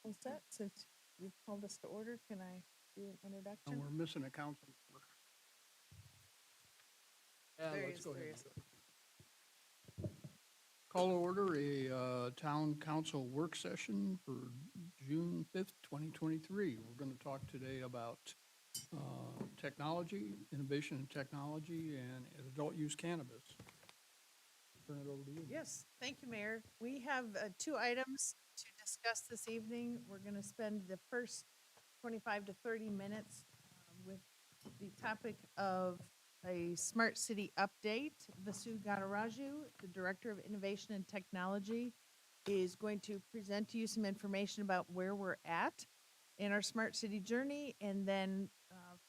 council set. Since you've called us to order, can I do an And introduction? we're missing a council member. Yeah, There he let's is, go there ahead. he is. Call to order a town council work session for June 5th, 2023. We're going to talk today about technology, innovation in technology, and adult use cannabis. Turn it over to you. Yes, thank you, Mayor. We have two items to discuss this evening. We're going to spend the first 25 to 30 minutes with the topic of a smart city update. Vasu Gadaraju, the Director of Innovation and Technology, is going to present to you some information about where we're at in our smart city journey. And then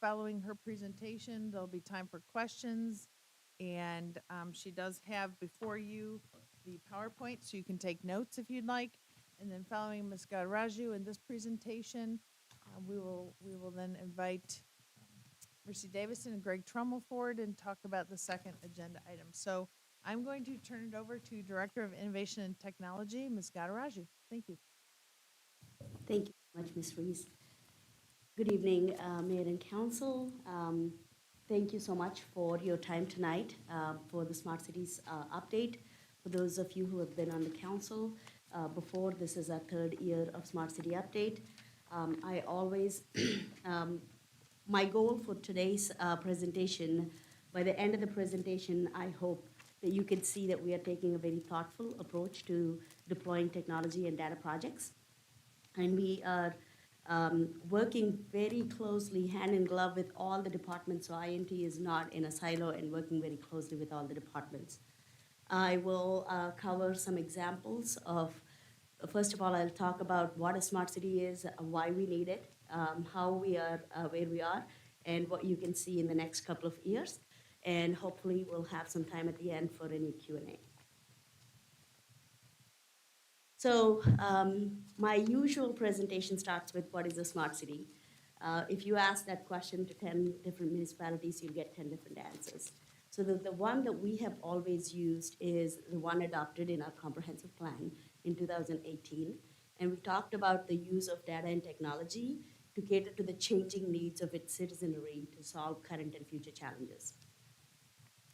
following her presentation, there'll be time for questions. And she does have before you the PowerPoint, so you can take notes if you'd like. And then following Ms. Gadaraju in this presentation, we will then invite Mercy Davison and Greg Trummel forward and talk about the second agenda item. So I'm going to turn it over to Director of Innovation and Technology, Ms. Gadaraju. Thank you. Thank you so much, Ms. Reese. Good evening, Mayor and Council. Thank you so much for your time tonight for the Smart Cities update. For those of you who have been on the council before, this is our third year of Smart City update. I always, my goal for today's presentation, by the end of the presentation, I hope that you can see that we are taking a very thoughtful approach to deploying technology and data projects. And we are working very closely hand in glove with all the departments, so INT is not in a silo and working very closely with all the departments. I will cover some examples of, first of all, I'll talk about what a smart city is, why we need it, how we are where we are, and what you can see in the next couple of years. And hopefully we'll have some time at the end for any Q&A. So my usual presentation starts with what is a smart city. If you ask that question to 10 different municipalities, you'll get 10 different answers. So the one that we have always used is the one adopted in our comprehensive plan in 2018. And we talked about the use of data and technology to cater to the changing needs of its citizenry to solve current and future challenges.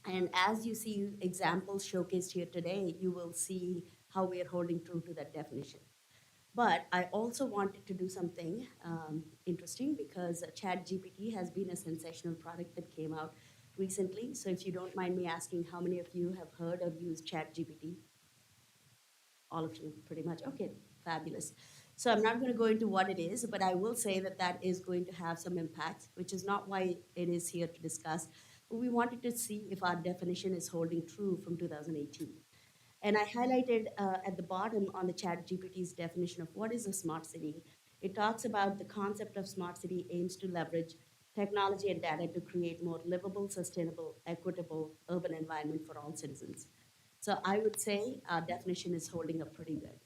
And as you see examples showcased here today, you will see how we are holding true to that definition. But I also wanted to do something interesting because ChatGPT has been a sensational product that came out recently. So if you don't mind me asking, how many of you have heard or used ChatGPT? All of you, pretty much. Okay, fabulous. So I'm not going to go into what it is, but I will say that that is going to have some impact, which is not why it is here to discuss. But we wanted to see if our definition is holding true from 2018. And I highlighted at the bottom on the ChatGPT's definition of what is a smart city. It talks about the concept of smart city aims to leverage technology and data to create more livable, sustainable, equitable urban environment for all citizens. So I would say our definition is holding up pretty good.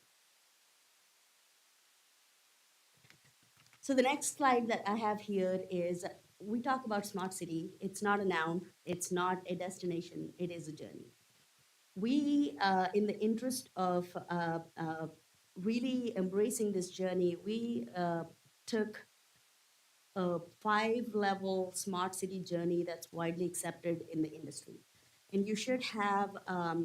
So the next slide that I have here is we talk about smart city. It's not a noun, it's not a destination, it is a journey. We, in the interest of really embracing this journey, we took a 5-level smart city journey that's widely accepted in the industry. And you should have a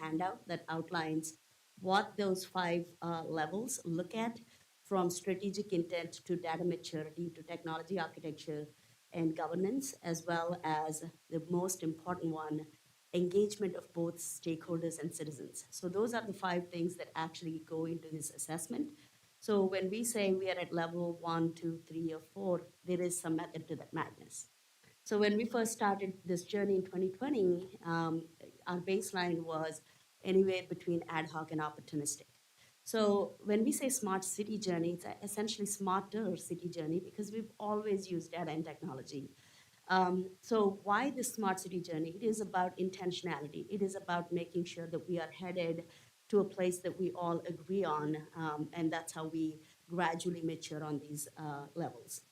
handout that outlines what those 5 levels look at, from strategic intent to data maturity to technology architecture and governance, as well as the most important one, engagement of both stakeholders and citizens. So those are the 5 things that actually go into this assessment. So when we say we are at level 1, 2, 3, or 4, there is some method to that madness. So when we first started this journey in 2020, our baseline was anywhere between ad hoc and opportunistic. So when we say smart city journey, it's essentially smarter city journey because we've always used data and technology. So why this smart city journey? It is about intentionality. It is about making sure that we are headed to a place that we all agree on, and that's how we gradually mature on these levels.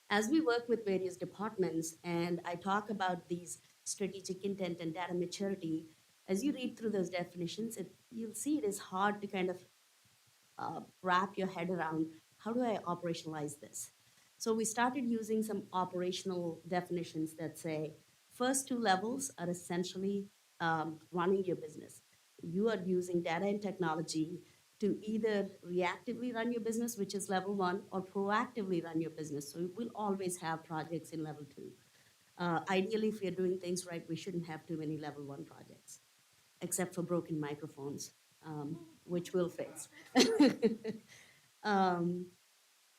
As we work with various departments and I talk about these strategic intent and data maturity, as you read through those definitions, you'll see it is hard to kind of wrap your head around how do I operationalize this. So we started using some operational definitions that say first two levels are essentially running your business. You are using data and technology to either reactively run your business, which is level one, or proactively run your business. So we'll always have projects in level two. Ideally, if we are doing things right, we shouldn't have too many level one projects, except for broken microphones, which we'll fix. um,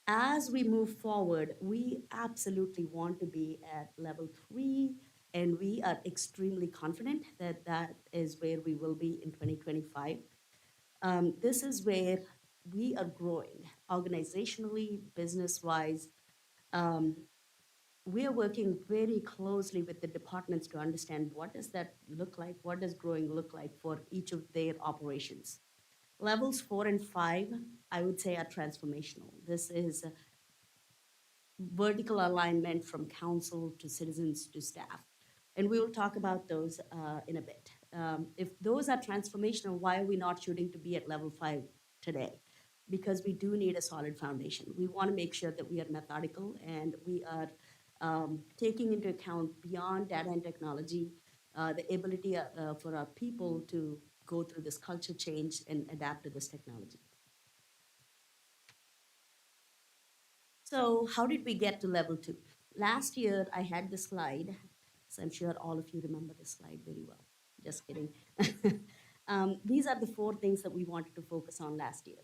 as we move forward, we absolutely want to be at level three, and we are extremely confident that that is where we will be in 2025. This is where we are growing organizationally, business wise. Um, we are working very closely with the departments to understand what does that look like, what does growing look like for each of their operations. Levels 4 and 5, I would say, are transformational. This is vertical alignment from council to citizens to staff. And we will talk about those in a bit. If those are transformational, why are we not shooting to be at level 5 today? Because we do need a solid foundation. We want to make sure that we are methodical and we are taking into account beyond data and technology, the ability for our people to go through this culture change and adapt to this technology. So how did we get to level 2? Last year, I had this slide, so I'm sure all of you remember this slide very well. Just kidding. These are the 4 things that we wanted to focus on last year.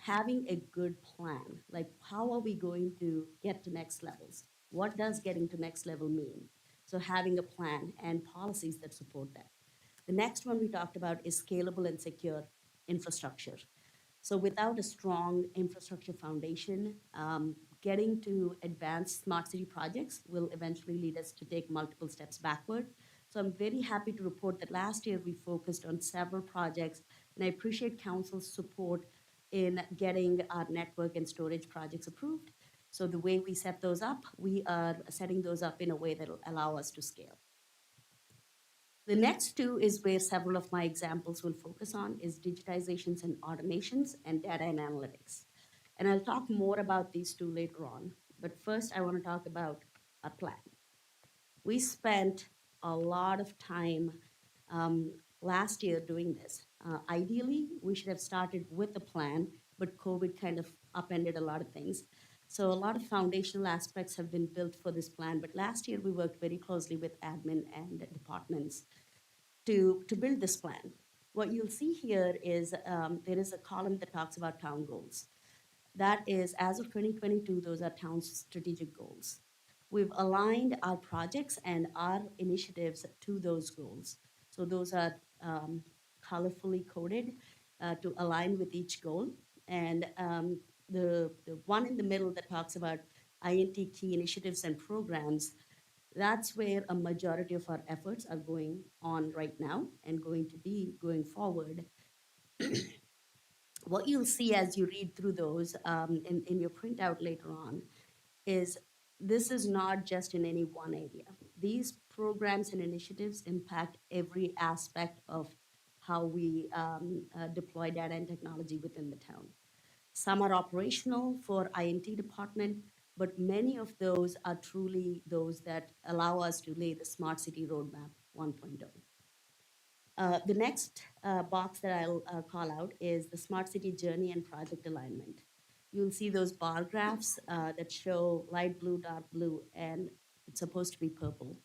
Having a good plan, like how are we going to get to next levels? What does getting to next level mean? So having a plan and policies that support that. The next one we talked about is scalable and secure infrastructure. So without a strong infrastructure foundation, getting to advanced smart city projects will eventually lead us to take multiple steps backward. So I'm very happy to report that last year we focused on several projects, and I appreciate council's support in getting our network and storage projects approved. So the way we set those up, we are setting those up in a way that will allow us to scale. The next 2 is where several of my examples will focus on is digitizations and automations and data and analytics. And I'll talk more about these 2 later on. But first, I want to talk about our plan. We spent a lot of time last year doing this. Ideally, we should have started with a plan, but COVID kind of upended a lot of things. So a lot of foundational aspects have been built for this plan, but last year we worked very closely with admin and departments to build this plan. What you'll see here is there is a column that talks about town goals. That is, as of 2022, those are town's strategic goals. We've aligned our projects and our initiatives to those goals. So those are colorfully coded to align with each goal. And the one in the middle that talks about INT key initiatives and programs, that's where a majority of our efforts are going on right now and going to be going forward. What you'll see as you read through those in your printout later on is this is not just in any one area. These programs and initiatives impact every aspect of how we deploy data and technology within the town. Some are operational for INT department, but many of those are truly those that allow us to lay the Smart City Roadmap 1.0. The next box that I'll call out is the Smart City Journey and Project Alignment. You'll see those bar graphs that show light blue, dark blue, and it's supposed to be purple.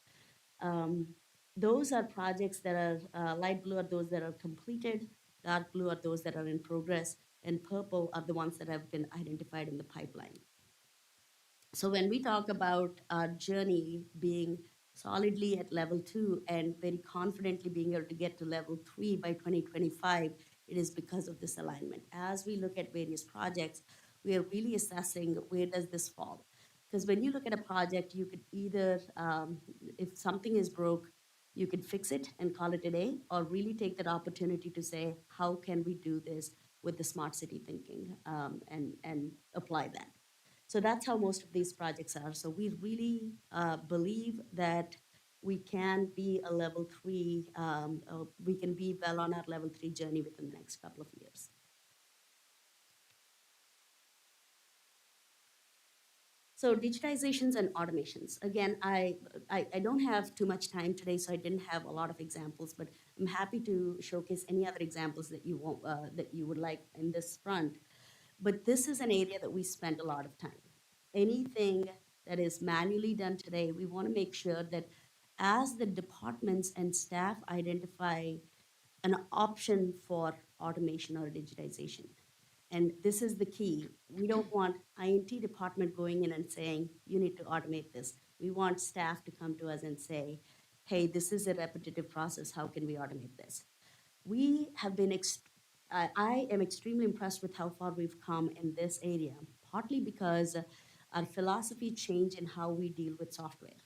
Those are projects that are light blue are those that are completed, dark blue are those that are in progress, and purple are the ones that have been identified in the pipeline. So when we talk about our journey being solidly at level 2 and very confidently being able to get to level 3 by 2025, it is because of this alignment. As we look at various projects, we are really assessing where does this fall. Because when you look at a project, you could either, if something is broke, you could fix it and call it a day, or really take that opportunity to say, how can we do this with the smart city thinking and apply that. So that's how most of these projects are. So we really believe that we can be a level 3, we can be well on our level 3 journey within the next couple of years. So digitizations and automations. Again, I don't have too much time today, so I didn't have a lot of examples, but I'm happy to showcase any other examples that you want, that you would like in this front. But this is an area that we spend a lot of time. Anything that is manually done today, we want to make sure that as the departments and staff identify an option for automation or digitization. And this is the key. We don't want INT department going in and saying, you need to automate this. We want staff to come to us and say, hey, this is a repetitive process. How can we automate this? We have been, I am extremely impressed with how far we've come in this area, partly because our philosophy changed in how we deal with software.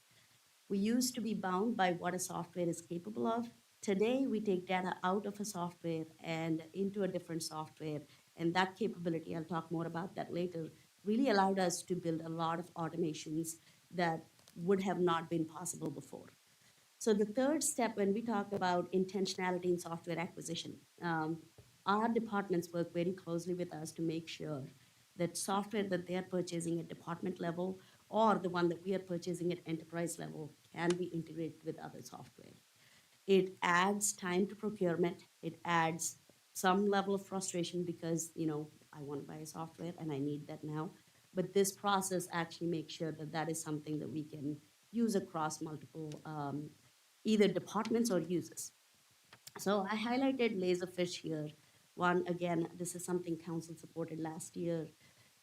We used to be bound by what a software is capable of. Today, we take data out of a software and into a different software. And that capability, I'll talk more about that later, really allowed us to build a lot of automations that would have not been possible before. So the third step, when we talk about intentionality in software acquisition, our departments work very closely with us to make sure that software that they are purchasing at department level or the one that we are purchasing at enterprise level can be integrated with other software. It adds time to procurement. It adds some level of frustration because, I want to buy a software and I need that now. But this process actually makes sure that that is something that we can use across multiple either departments or users. So I highlighted Laserfish here. One, again, this is something council supported last year,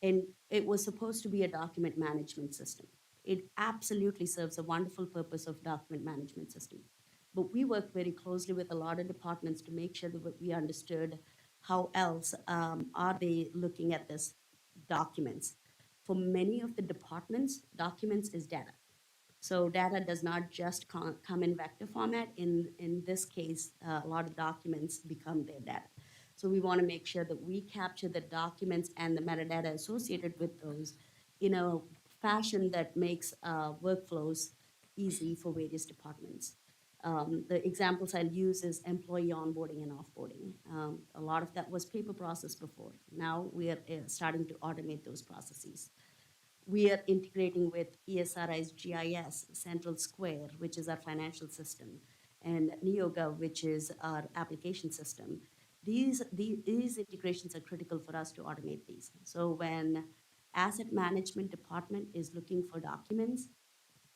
and it was supposed to be a document management system. It absolutely serves a wonderful purpose of document management system. But we worked very closely with a lot of departments to make sure that we understood how else are they looking at this documents. For many of the departments, documents is data. So data does not just come in vector format. In this case, a lot of documents become their data. So we want to make sure that we capture the documents and the metadata associated with those in a fashion that makes workflows easy for various departments. The examples I'll use is employee onboarding and offboarding. A lot of that was paper process before. Now we are starting to automate those processes. We are integrating with ESRI's GIS, Central Square, which is our financial system, and NeoGov, which is our application system. These integrations are critical for us to automate these. So when asset management department is looking for documents,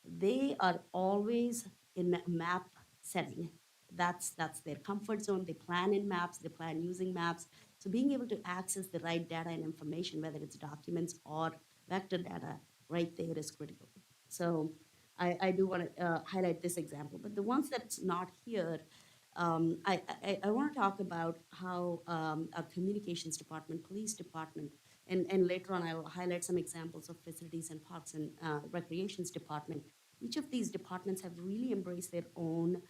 they are always in a map setting. That's their comfort zone. They plan in maps, they plan using maps. So being able to access the right data and information, whether it's documents or vector data, right there is critical. So I do want to highlight this example, but the ones that's not here, I want to talk about how our communications department, police department, and later on I will highlight some examples of facilities and parks and recreations department. Each of these departments have really embraced their own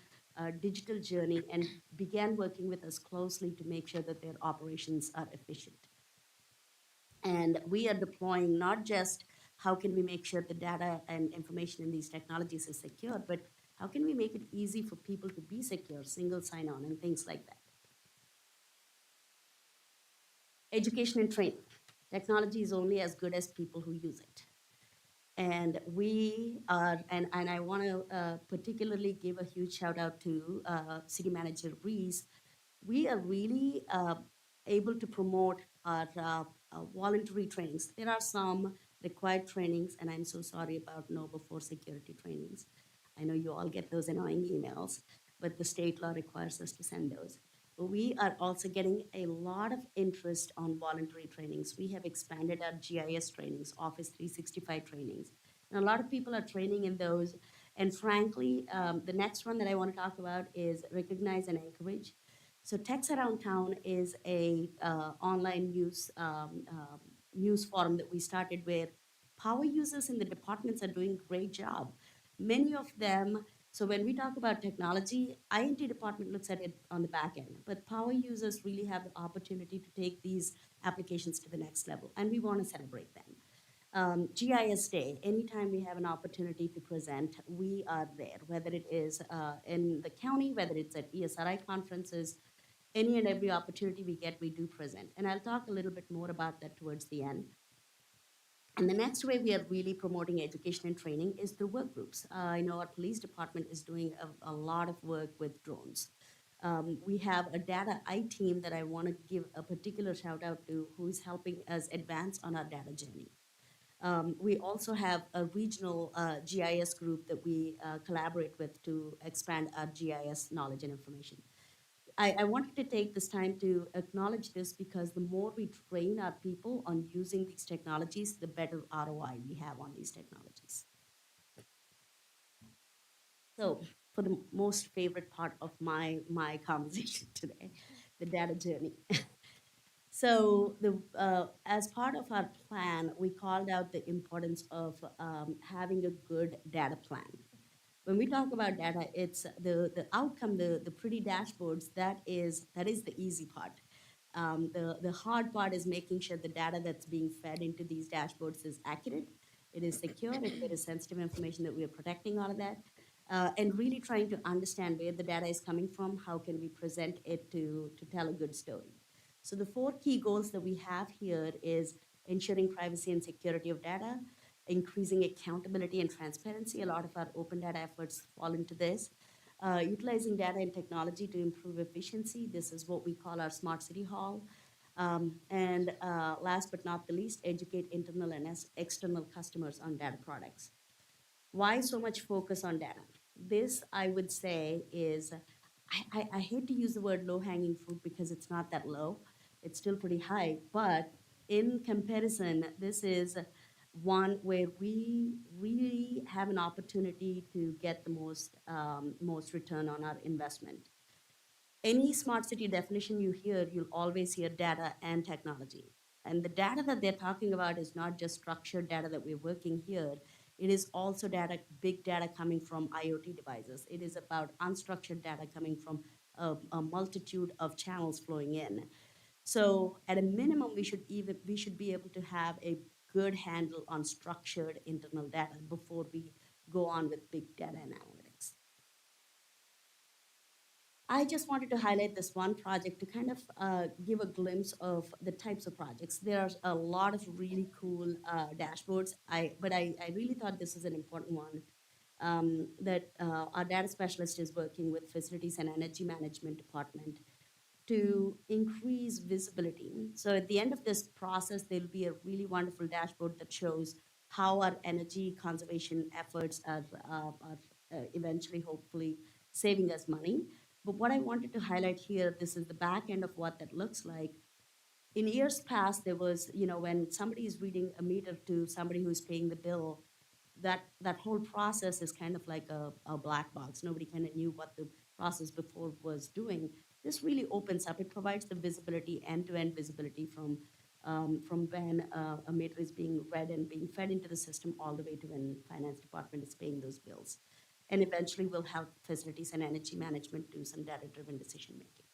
digital journey and began working with us closely to make sure that their operations are efficient. And we are deploying not just how can we make sure the data and information in these technologies is secure, but how can we make it easy for people to be secure, single sign-on and things like that. Education and training. Technology is only as good as people who use it. And we are, and I want to particularly give a huge shout out to City Manager Reese. We are really able to promote our voluntary trainings. There are some required trainings, and I'm so sorry about no before security trainings. I know you all get those annoying emails, but the state law requires us to send those. But we are also getting a lot of interest on voluntary trainings. We have expanded our GIS trainings, Office 365 trainings. And a lot of people are training in those. And frankly, the next one that I want to talk about is Recognize and Encourage. So Techs Around Town is a online news forum that we started where power users in the departments are doing a great job. Many of them, so when we talk about technology, INT department looks at it on the back end, but power users really have the opportunity to take these applications to the next level, and we want to celebrate them. GIS Day, anytime we have an opportunity to present, we are there, whether it is in the county, whether it's at ESRI conferences, any and every opportunity we get, we do present. And I'll talk a little bit more about that towards the end. And the next way we are really promoting education and training is through work groups. I know our police department is doing a lot of work with drones. We have a data I team that I want to give a particular shout out to, who is helping us advance on our data journey. We also have a regional GIS group that we collaborate with to expand our GIS knowledge and information. I wanted to take this time to acknowledge this because the more we train our people on using these technologies, the better ROI we have on these technologies. So, for the most favorite part of my conversation today, the data journey. So, as part of our plan, we called out the importance of having a good data plan. When we talk about data, it's the outcome, the pretty dashboards, that is the easy part. The hard part is making sure the data that's being fed into these dashboards is accurate, it is secure, if there is sensitive information, that we are protecting all of that, and really trying to understand where the data is coming from, how can we present it to tell a good story. So the four key goals that we have here is ensuring privacy and security of data, increasing accountability and transparency. A lot of our open data efforts fall into this. Utilizing data and technology to improve efficiency. This is what we call our Smart City Hall. And last but not the least, educate internal and external customers on data products. Why so much focus on data? This, I would say, is, I hate to use the word low hanging fruit because it's not that low. It's still pretty high. But in comparison, this is one where we really have an opportunity to get the most return on our investment. Any smart city definition you hear, you'll always hear data and technology. And the data that they're talking about is not just structured data that we're working here. It is also data, big data coming from IoT devices. It is about unstructured data coming from a multitude of channels flowing in. So at a minimum, we should be able to have a good handle on structured internal data before we go on with big data and analytics. I just wanted to highlight this one project to kind of give a glimpse of the types of projects. There's a lot of really cool dashboards, but I really thought this is an important one, that our data specialist is working with Facilities and Energy Management Department to increase visibility. So at the end of this process, there'll be a really wonderful dashboard that shows how our energy conservation efforts are eventually, hopefully, saving us money. But what I wanted to highlight here, this is the back end of what that looks like. In years past, there was, when somebody is reading a meter to somebody who's paying the bill, that whole process is kind of like a black box. Nobody kind of knew what the process before was doing. This really opens up. It provides the visibility, end-to-end visibility from when a meter is being read and being fed into the system all the way to when finance department is paying those bills. And eventually will help Facilities and Energy Management do some data-driven decision making.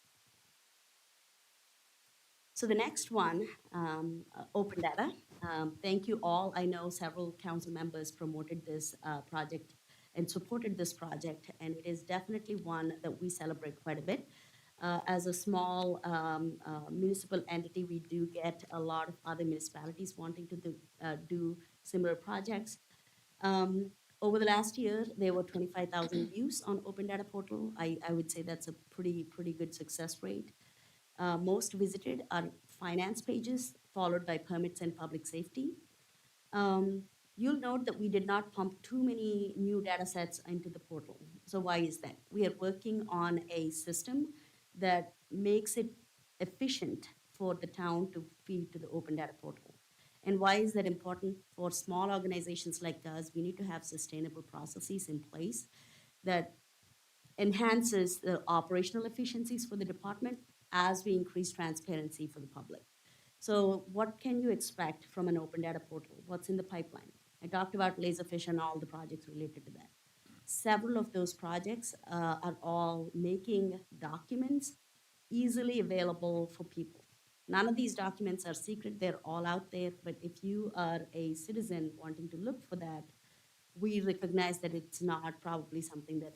So the next one, open data. Thank you all. I know several council members promoted this project and supported this project, and it is definitely one that we celebrate quite a bit. As a small municipal entity, we do get a lot of other municipalities wanting to do similar projects. Over the last year, there were 25,000 views on Open Data Portal. I would say that's a pretty good success rate. Most visited are finance pages, followed by permits and public safety. You'll note that we did not pump too many new data sets into the portal. So why is that? We are working on a system that makes it efficient for the town to feed to the Open Data Portal. And why is that important? For small organizations like us, we need to have sustainable processes in place that enhances the operational efficiencies for the department as we increase transparency for the public. So what can you expect from an open data portal? What's in the pipeline? I talked about Laserfish and all the projects related to that. Several of those projects are all making documents easily available for people. None of these documents are secret, they're all out there, but if you are a citizen wanting to look for that, we recognize that it's not probably something that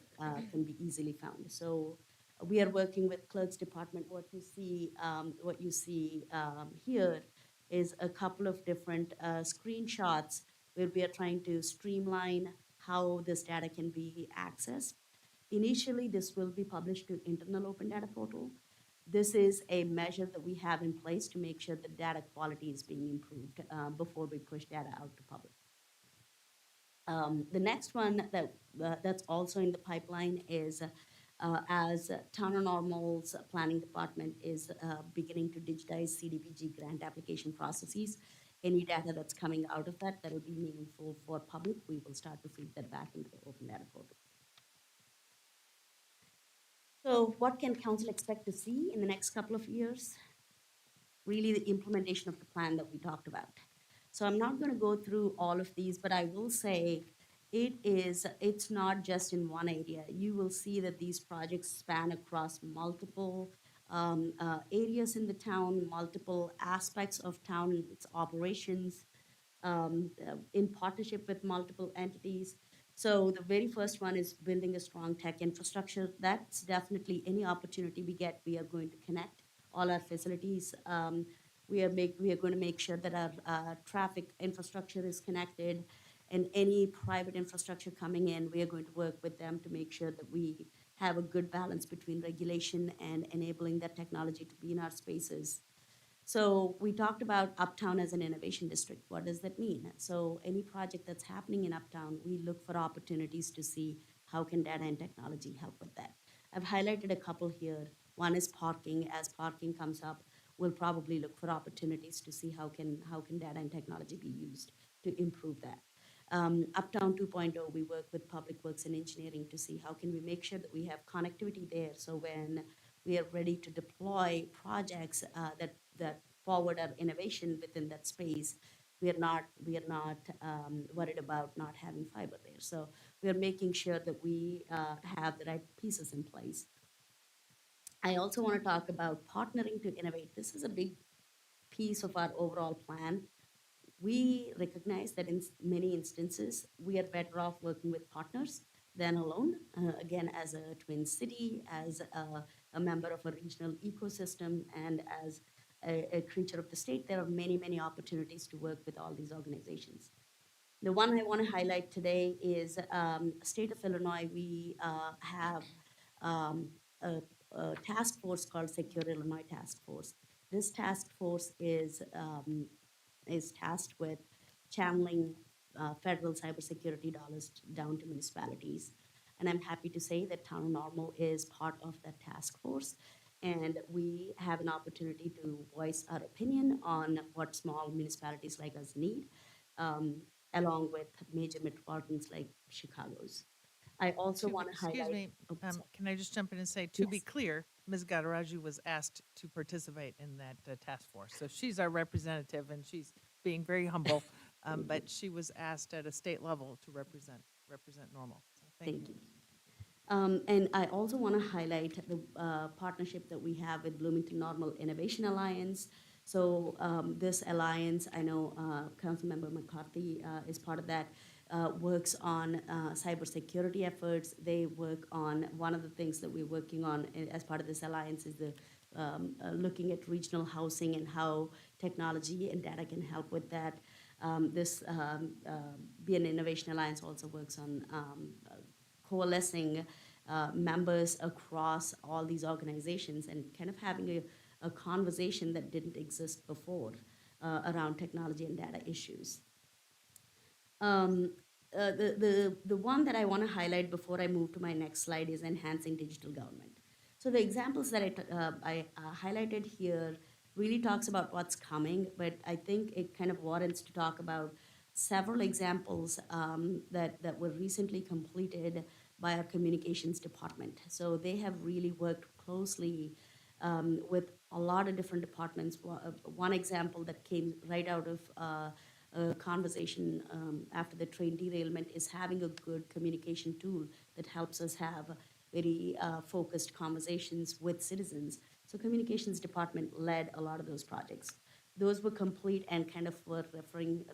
can be easily found. So we are working with clerk's department. What you see here is a couple of different screenshots where we are trying to streamline how this data can be accessed. Initially, this will be published to internal open data portal. This is a measure that we have in place to make sure the data quality is being improved before we push data out to public. The next one that's also in the pipeline is as Town and Normal's planning department is beginning to digitize CDBG grant application processes. Any data that's coming out of that will be meaningful for public, we will start to feed that back into the open data portal. So what can council expect to see in the next couple of years? Really the implementation of the plan that we talked about. So I'm not going to go through all of these, but I will say it's not just in one area. You will see that these projects span across multiple areas in the town, multiple aspects of town, its operations, in partnership with multiple entities. So the very first one is building a strong tech infrastructure. That's definitely any opportunity we get, we are going to connect all our facilities. We are going to make sure that our traffic infrastructure is connected, and any private infrastructure coming in, we are going to work with them to make sure that we have a good balance between regulation and enabling that technology to be in our spaces. So we talked about Uptown as an innovation district. What does that mean? So any project that's happening in Uptown, we look for opportunities to see how can data and technology help with that. I've highlighted a couple here. One is parking. As parking comes up, we'll probably look for opportunities to see how can data and technology be used to improve that. Uptown 2.0, we work with Public Works and Engineering to see how can we make sure that we have connectivity there, so when we are ready to deploy projects that forward our innovation within that space, we are not worried about not having fiber there. So we are making sure that we have the right pieces in place. I also want to talk about partnering to innovate. This is a big piece of our overall plan. We recognize that in many instances, we are better off working with partners than alone. Again, as a twin city, as a member of a regional ecosystem, and as a creature of the state, there are many, many opportunities to work with all these organizations. The one I want to highlight today is state of Illinois. We have a task force called Secure Illinois Task Force. This task force is tasked with channeling federal cybersecurity dollars down to municipalities. And I'm happy to say that Town and Normal is part of that task force. And we have an opportunity to voice our opinion on what small municipalities like us need, along with major metropolitans like Chicago's. I also want to highlight. Excuse me, Oh, sorry. can I just jump in and say, to be Yes. clear, Ms. Gadaraju was asked to participate in that task force. So she's our representative, and she's being very humble, but she was asked at a state level to represent Normal. So Thank you. And I also want to highlight the partnership that we have with Bloomington Normal Innovation Alliance. So this alliance, I know Councilmember McCarthy is part of that, works on cybersecurity efforts. They work on, one of the things that we're working on as part of this alliance is the looking at regional housing and how technology and data can help with that. This BN Innovation Alliance also works on coalescing members across all these organizations and kind of having a conversation that didn't exist before around technology and data issues. The one that I want to highlight before I move to my next slide is enhancing digital government. So the examples that I highlighted here really talks about what's coming, but I think it kind of warrants to talk about several examples that were recently completed by our communications department. So they have really worked closely with a lot of different departments. One example that came right out of a conversation after the train derailment is having a good communication tool that helps us have very focused conversations with citizens. So communications department led a lot of those projects. Those were complete and kind of were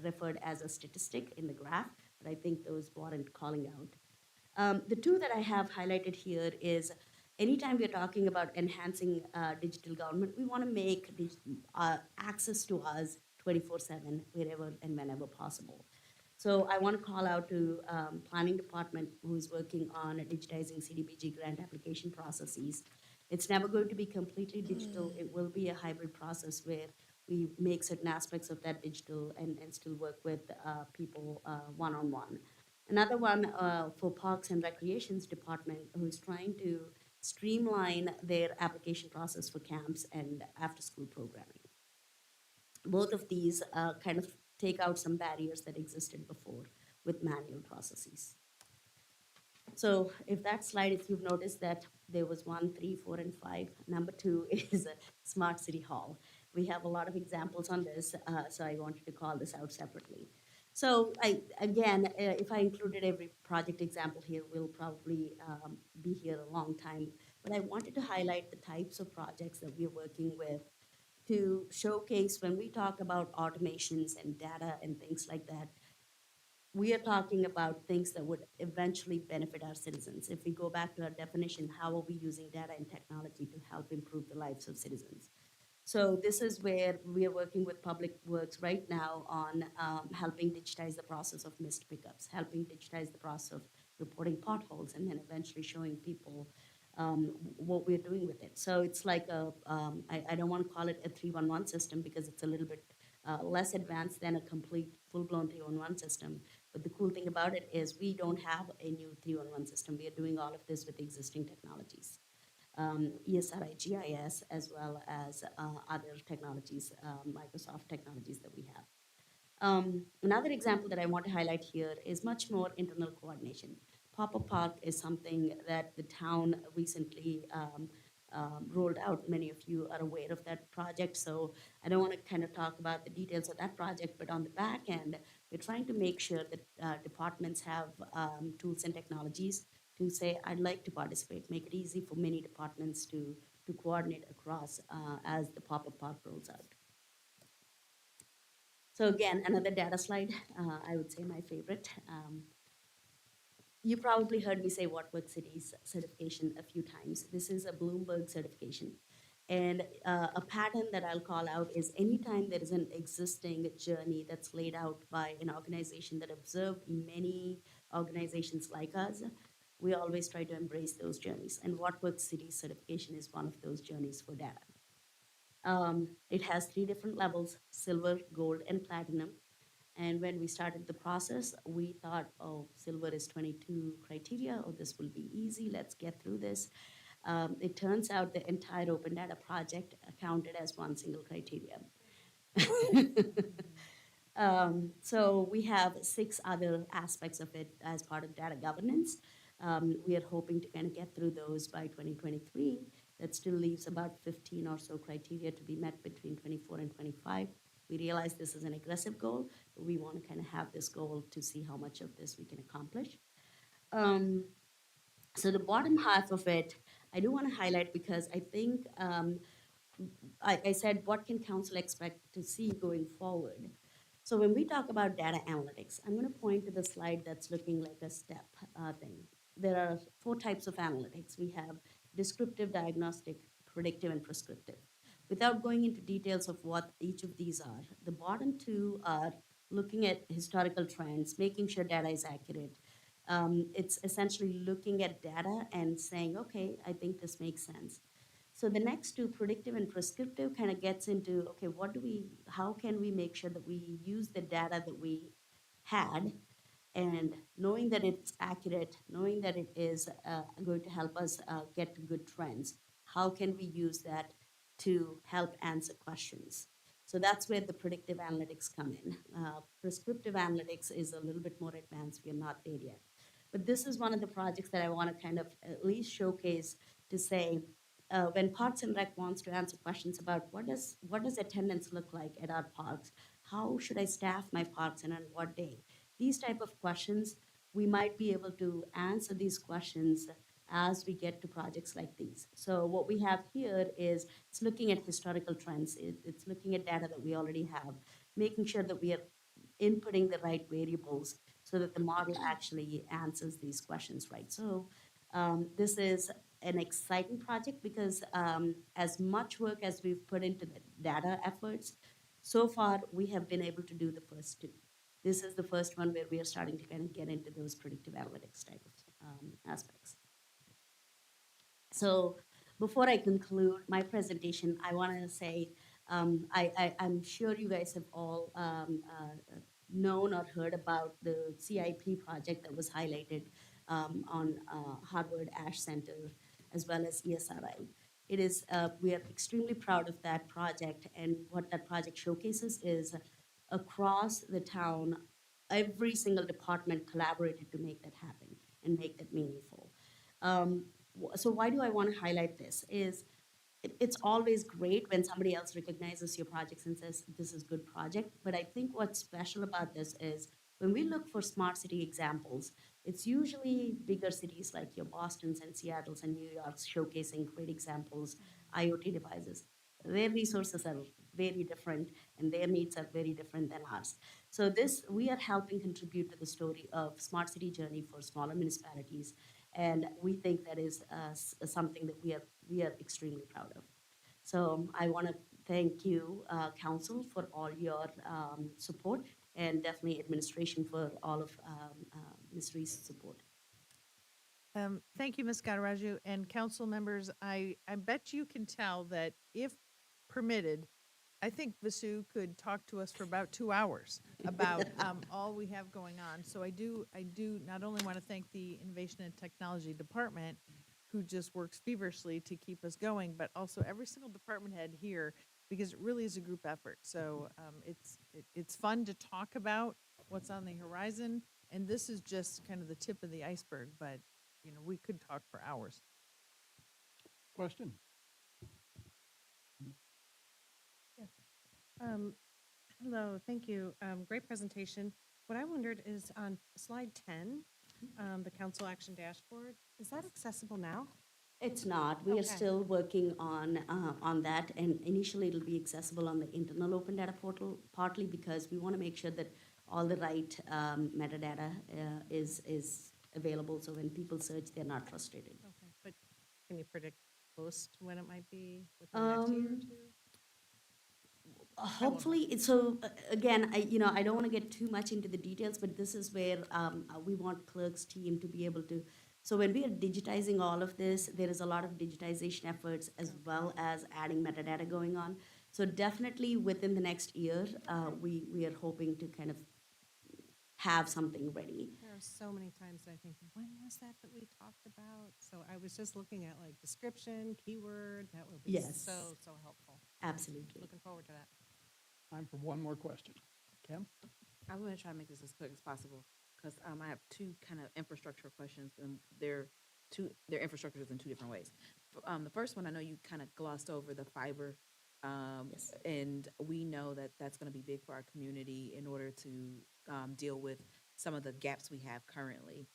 referred as a statistic in the graph, but I think those warrant calling out. The two that I have highlighted here is anytime we're talking about enhancing digital government, we want to make access to us 24/7, wherever and whenever possible. So I want to call out to planning department who's working on digitizing CDBG grant application processes. It's never going to be completely digital. It will be a hybrid process where we make certain aspects of that digital and still work with people one-on-one. Another one for Parks and Recreations Department who's trying to streamline their application process for camps and after-school programming. Both of these kind of take out some barriers that existed before with manual processes. So if that slide, if you've noticed that there was 1, 3, 4, and 5, number 2 is a Smart City Hall. We have a lot of examples on this, so I wanted to call this out separately. So if I included every project example here, we'll probably be here a long time. But I wanted to highlight the types of projects that we're working with to showcase when we talk about automations and data and things like that, we are talking about things that would eventually benefit our citizens. If we go back to our definition, how are we using data and technology to help improve the lives of citizens? So this is where we are working with Public Works right now on helping digitize the process of missed pickups, helping digitize the process of reporting potholes, and then eventually showing people what we're doing with it. So it's like I don't want to call it a 311 system because it's a little bit less advanced than a complete full-blown 311 system. But the cool thing about it is we don't have a new 311 system. We are doing all of this with existing technologies. ESRI GIS, as well as other technologies, Microsoft technologies that we have. Another example that I want to highlight here is much more internal coordination. Pop-up Park is something that the town recently rolled out. Many of you are aware of that project, so I don't want to kind of talk about the details of that project, but on the back end, we're trying to make sure that departments have tools and technologies to say, I'd like to participate, make it easy for many departments to coordinate across as the Pop-up Park rolls out. So again, another data slide, I would say my favorite. You probably heard me say WhatWorks Cities certification a few times. This is a Bloomberg certification. And a pattern that I'll call out is anytime there is an existing journey that's laid out by an organization that observed many organizations like us, we always try to embrace those journeys. And WhatWorks Cities certification is one of those journeys for data. It has 3 different levels: silver, gold, and platinum. And when we started the process, we thought, oh, silver is 22 criteria, oh, this will be easy, let's get through this. It turns out the entire open data project counted as one single criteria. So we have 6 other aspects of it as part of data governance. We are hoping to kind of get through those by 2023. That still leaves about 15 or so criteria to be met between 24 and 25. We realize this is an aggressive goal, but we want to kind of have this goal to see how much of this we can accomplish. So the bottom half of it, I do want to highlight because I think, I said, what can council expect to see going forward? So when we talk about data analytics, I'm going to point to the slide that's looking like a step thing. There are 4 types of analytics. We have descriptive, diagnostic, predictive, and prescriptive. Without going into details of what each of these are, the bottom 2 are looking at historical trends, making sure data is accurate. It's essentially looking at data and saying, okay, I think this makes sense. So the next 2, predictive and prescriptive, kind of gets into, okay, how can we make sure that we use the data that we had, and knowing that it's accurate, knowing that it is going to help us get to good trends, how can we use that to help answer questions? So that's where the predictive analytics come in. Prescriptive analytics is a little bit more advanced. We are not there yet. But this is one of the projects that I want to kind of at least showcase to say, when Parks and Rec wants to answer questions about what does attendance look like at our parks? How should I staff my parks and on what day? These type of questions, we might be able to answer these questions as we get to projects like these. So what we have here is it's looking at historical trends. It's looking at data that we already have, making sure that we are inputting the right variables so that the model actually answers these questions right. So this is an exciting project because as much work as we've put into the data efforts, So far, we have been able to do the first two. This is the first one where we are starting to kind of get into those predictive analytics type of aspects. So before I conclude my presentation, I want to say I'm sure you guys have all known or heard about the CIP project that was highlighted on Harvard Ash Center as well as ESRI. It is, we are extremely proud of that project, and what that project showcases is across the town, every single department collaborated to make that happen and make that meaningful. So why do I want to highlight this is it's always great when somebody else recognizes your projects and says this is good project, but I think what's special about this is when we look for smart city examples, it's usually bigger cities like your Bostons and Seattles and New Yorks showcasing great examples, IoT devices. Their resources are very different and their needs are very different than ours. So this, we are helping contribute to the story of smart city journey for smaller municipalities, and we think that is something that we are extremely proud of. So I want to thank you, council, for all your support, and definitely administration for all of Ms. Reese's support. Thank you, Ms. Gadaraju, and council members. I bet you can tell that if permitted, I think Vasu could talk to us for about 2 hours about all we have going on. So I do not only want to thank the Innovation and Technology Department, who just works feverishly to keep us going, but also every single department head here, because it really is a group effort. So it's fun to talk about what's on the horizon, and this is just kind of the tip of the iceberg, but we could talk for hours. Question? Hello, thank you. Great presentation. What I wondered is on slide 10, the council action dashboard, is that accessible now? It's not. We are Okay. still working on that, and initially it'll be accessible on the internal open data portal, partly because we want to make sure that all the right metadata is available, so when people search, they're not frustrated. Okay, but can you predict close to when it might be within the next year or two? Hopefully, again, I don't want to get too much into the details, but this is where we want clerk's team to be able to. So when we are digitizing all of this, there is a lot of digitization efforts as well as adding metadata going on. So definitely within the next year, we are hoping to kind of have something ready. There are so many times that I think, when was that we talked about? So I was just looking at like description, keyword, that would be Yes. so helpful. Absolutely. Looking forward to that. Time for one more question. Kim? I'm going to try to make this as quick as possible because I have two kind of infrastructure questions, and they're infrastructures in two different ways. The first one, I know you kind of glossed over the fiber, Yes. and we know that that's going to be big for our community in order to deal with some of the gaps we have currently.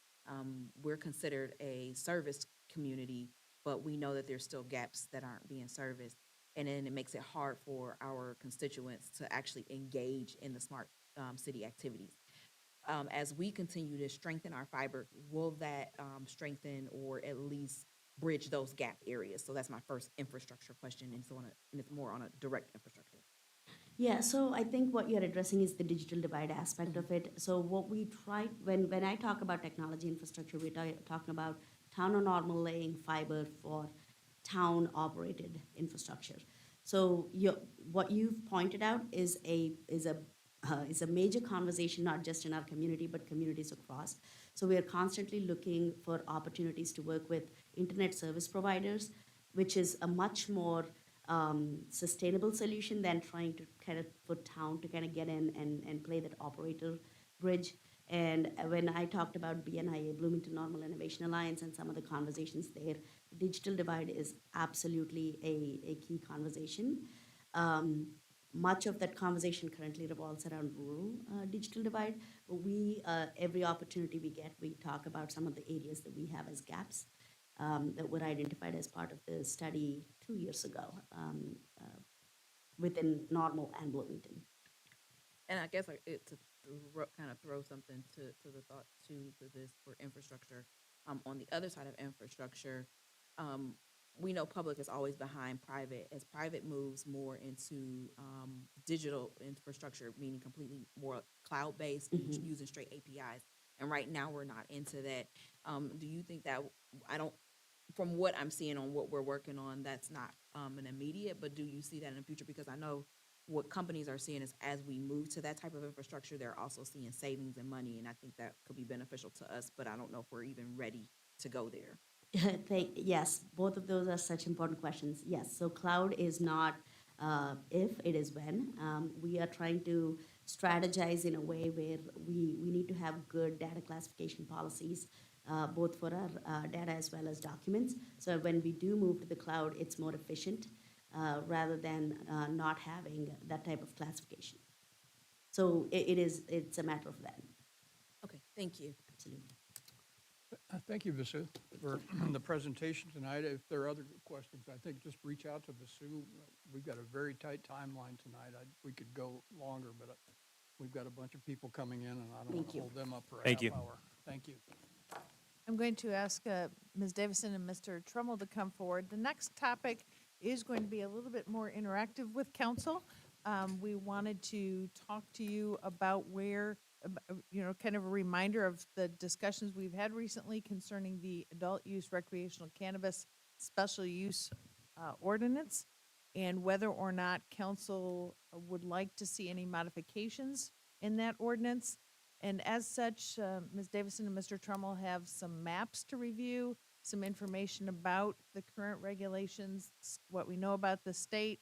We're considered a service community, but we know that there's still gaps that aren't being serviced. And then it makes it hard for our constituents to actually engage in the smart city activities. As we continue to strengthen our fiber, will that strengthen or at least bridge those gap areas? So that's my first infrastructure question, and it's more on a direct infrastructure. Yeah, so I think what you're addressing is the digital divide aspect of it. So what we try, when I talk about technology infrastructure, we're talking about town or normal laying fiber for town operated infrastructure. So what you've pointed out is a major conversation, not just in our community, but communities across. So we are constantly looking for opportunities to work with internet service providers, which is a much more sustainable solution than trying to kind of for town to kind of get in and play that operator bridge. And when I talked about BNIA, Bloomington Normal Innovation Alliance, and some of the conversations there, digital divide is absolutely a key conversation. Much of that conversation currently revolves around rural digital divide, but every opportunity we get, we talk about some of the areas that we have as gaps that were identified as part of the study 2 years ago within Normal and Bloomington. And I guess kind of throw something to the thought to this for infrastructure. On the other side of infrastructure, we know public is always behind private. As private moves more into digital infrastructure, meaning completely more cloud-based, and using straight APIs. And right now, we're not into that. Do you think that, I don't, from what I'm seeing on what we're working on, that's not an immediate, but do you see that in the future? Because I know what companies are seeing is as we move to that type of infrastructure, they're also seeing savings and money, and I think that could be beneficial to us, but I don't know if we're even ready to go there. Yes, both of those are such important questions. Yes, so cloud is not if, it is when. We are trying to strategize in a way where we need to have good data classification policies, both for our data as well as documents. So when we do move to the cloud, it's more efficient rather than not having that type of classification. So it's a matter of when. Okay, thank you. Absolutely. Thank you, Vasu, for the presentation tonight. If there are other questions, I think just reach out to Vasu. We've got a very tight timeline tonight. We could go longer, but we've got a bunch of people coming in, and I don't want Thank to you. hold them up for a Thank half you. hour. Thank you. I'm going to ask Ms. Davison and Mr. Trummel to come forward. The next topic is going to be a little bit more interactive with council. We wanted to talk to you about where, kind of a reminder of the discussions we've had recently concerning the adult use recreational cannabis special use ordinance, and whether or not council would like to see any modifications in that ordinance. And as such, Ms. Davison and Mr. Trummel have some maps to review, some information about the current regulations, what we know about the state,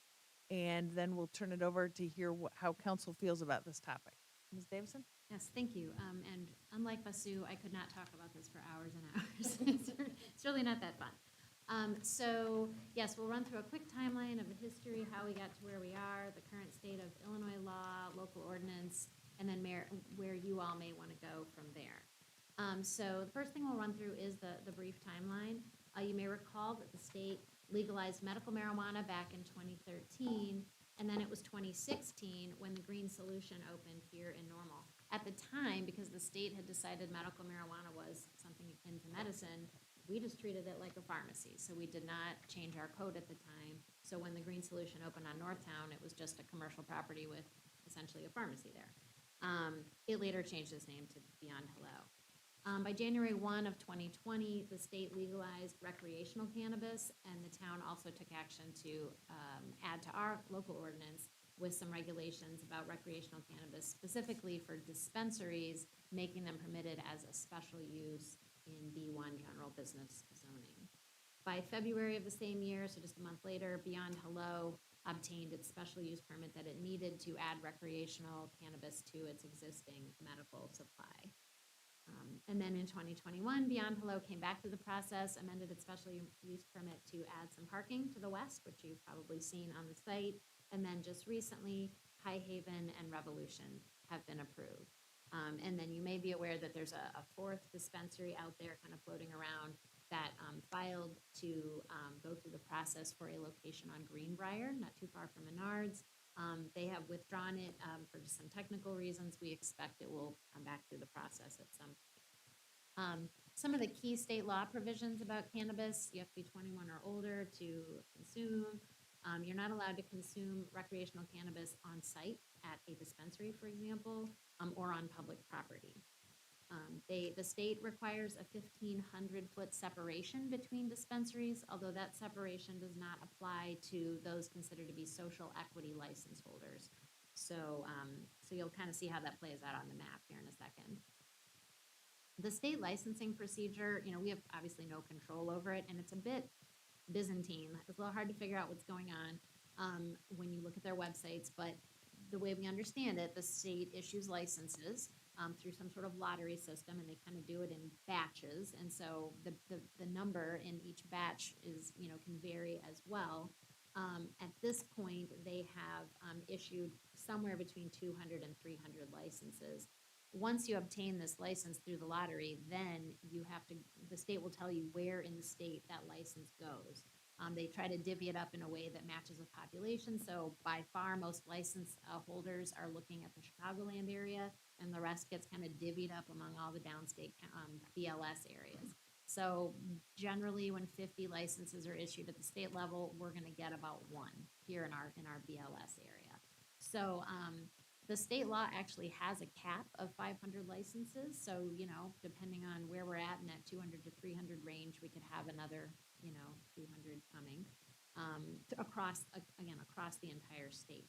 and then we'll turn it over to hear how council feels about this topic. Ms. Davison? Yes, thank you. And unlike Basu, I could not talk about this for hours and hours. It's really not that fun. So yes, we'll run through a quick timeline of the history, how we got to where we are, the current state of Illinois law, local ordinance, and then where you all may want to go from there. So the first thing we'll run through is the brief timeline. You may recall that the state legalized medical marijuana back in 2013, and then it was 2016 when the Green Solution opened here in Normal. At the time, because the state had decided medical marijuana was something akin to medicine, we just treated it like a pharmacy. So we did not change our code at the time. So when the Green Solution opened on Northtown, it was just a commercial property with essentially a pharmacy there. It later changed its name to Beyond Hello. By January 1 of 2020, the state legalized recreational cannabis, and the town also took action to add to our local ordinance with some regulations about recreational cannabis, specifically for dispensaries, making them permitted as a special use in B1 general business zoning. By February of the same year, so just a month later, Beyond Hello obtained its special use permit that it needed to add recreational cannabis to its existing medical supply. And then in 2021, Beyond Hello came back to the process, amended its special use permit to add some parking to the west, which you've probably seen on the site. And then just recently, High Haven and Revolution have been approved. And then you may be aware that there's a fourth dispensary out there kind of floating around that filed to go through the process for a location on Greenbrier, not too far from Menards. They have withdrawn it for just some technical reasons. We expect it will come back through the process at some point. Some of the key state law provisions about cannabis: you have to be 21 or older to consume. You're not allowed to consume recreational cannabis on site at a dispensary, for example, or on public property. The state requires a 1,500-foot separation between dispensaries, although that separation does not apply to those considered to be social equity license holders. So you'll kind of see how that plays out on the map here in a second. The state licensing procedure, we have obviously no control over it, and it's a bit Byzantine. It's a little hard to figure out what's going on when you look at their websites, but the way we understand it, the state issues licenses through some sort of lottery system, and they kind of do it in batches. And so the number in each batch is, can vary as well. At this point, they have issued somewhere between 200 and 300 licenses. Once you obtain this license through the lottery, then the state will tell you where in the state that license goes. They try to divvy it up in a way that matches with population. So by far, most license holders are looking at the Chicagoland area, and the rest gets kind of divvied up among all the downstate BLS areas. So generally, when 50 licenses are issued at the state level, we're gonna get about one here in our BLS area. So, the state law actually has a cap of 500 licenses, so, depending on where we're at in that 200 to 300 range, we could have another, 200 coming, across the entire state.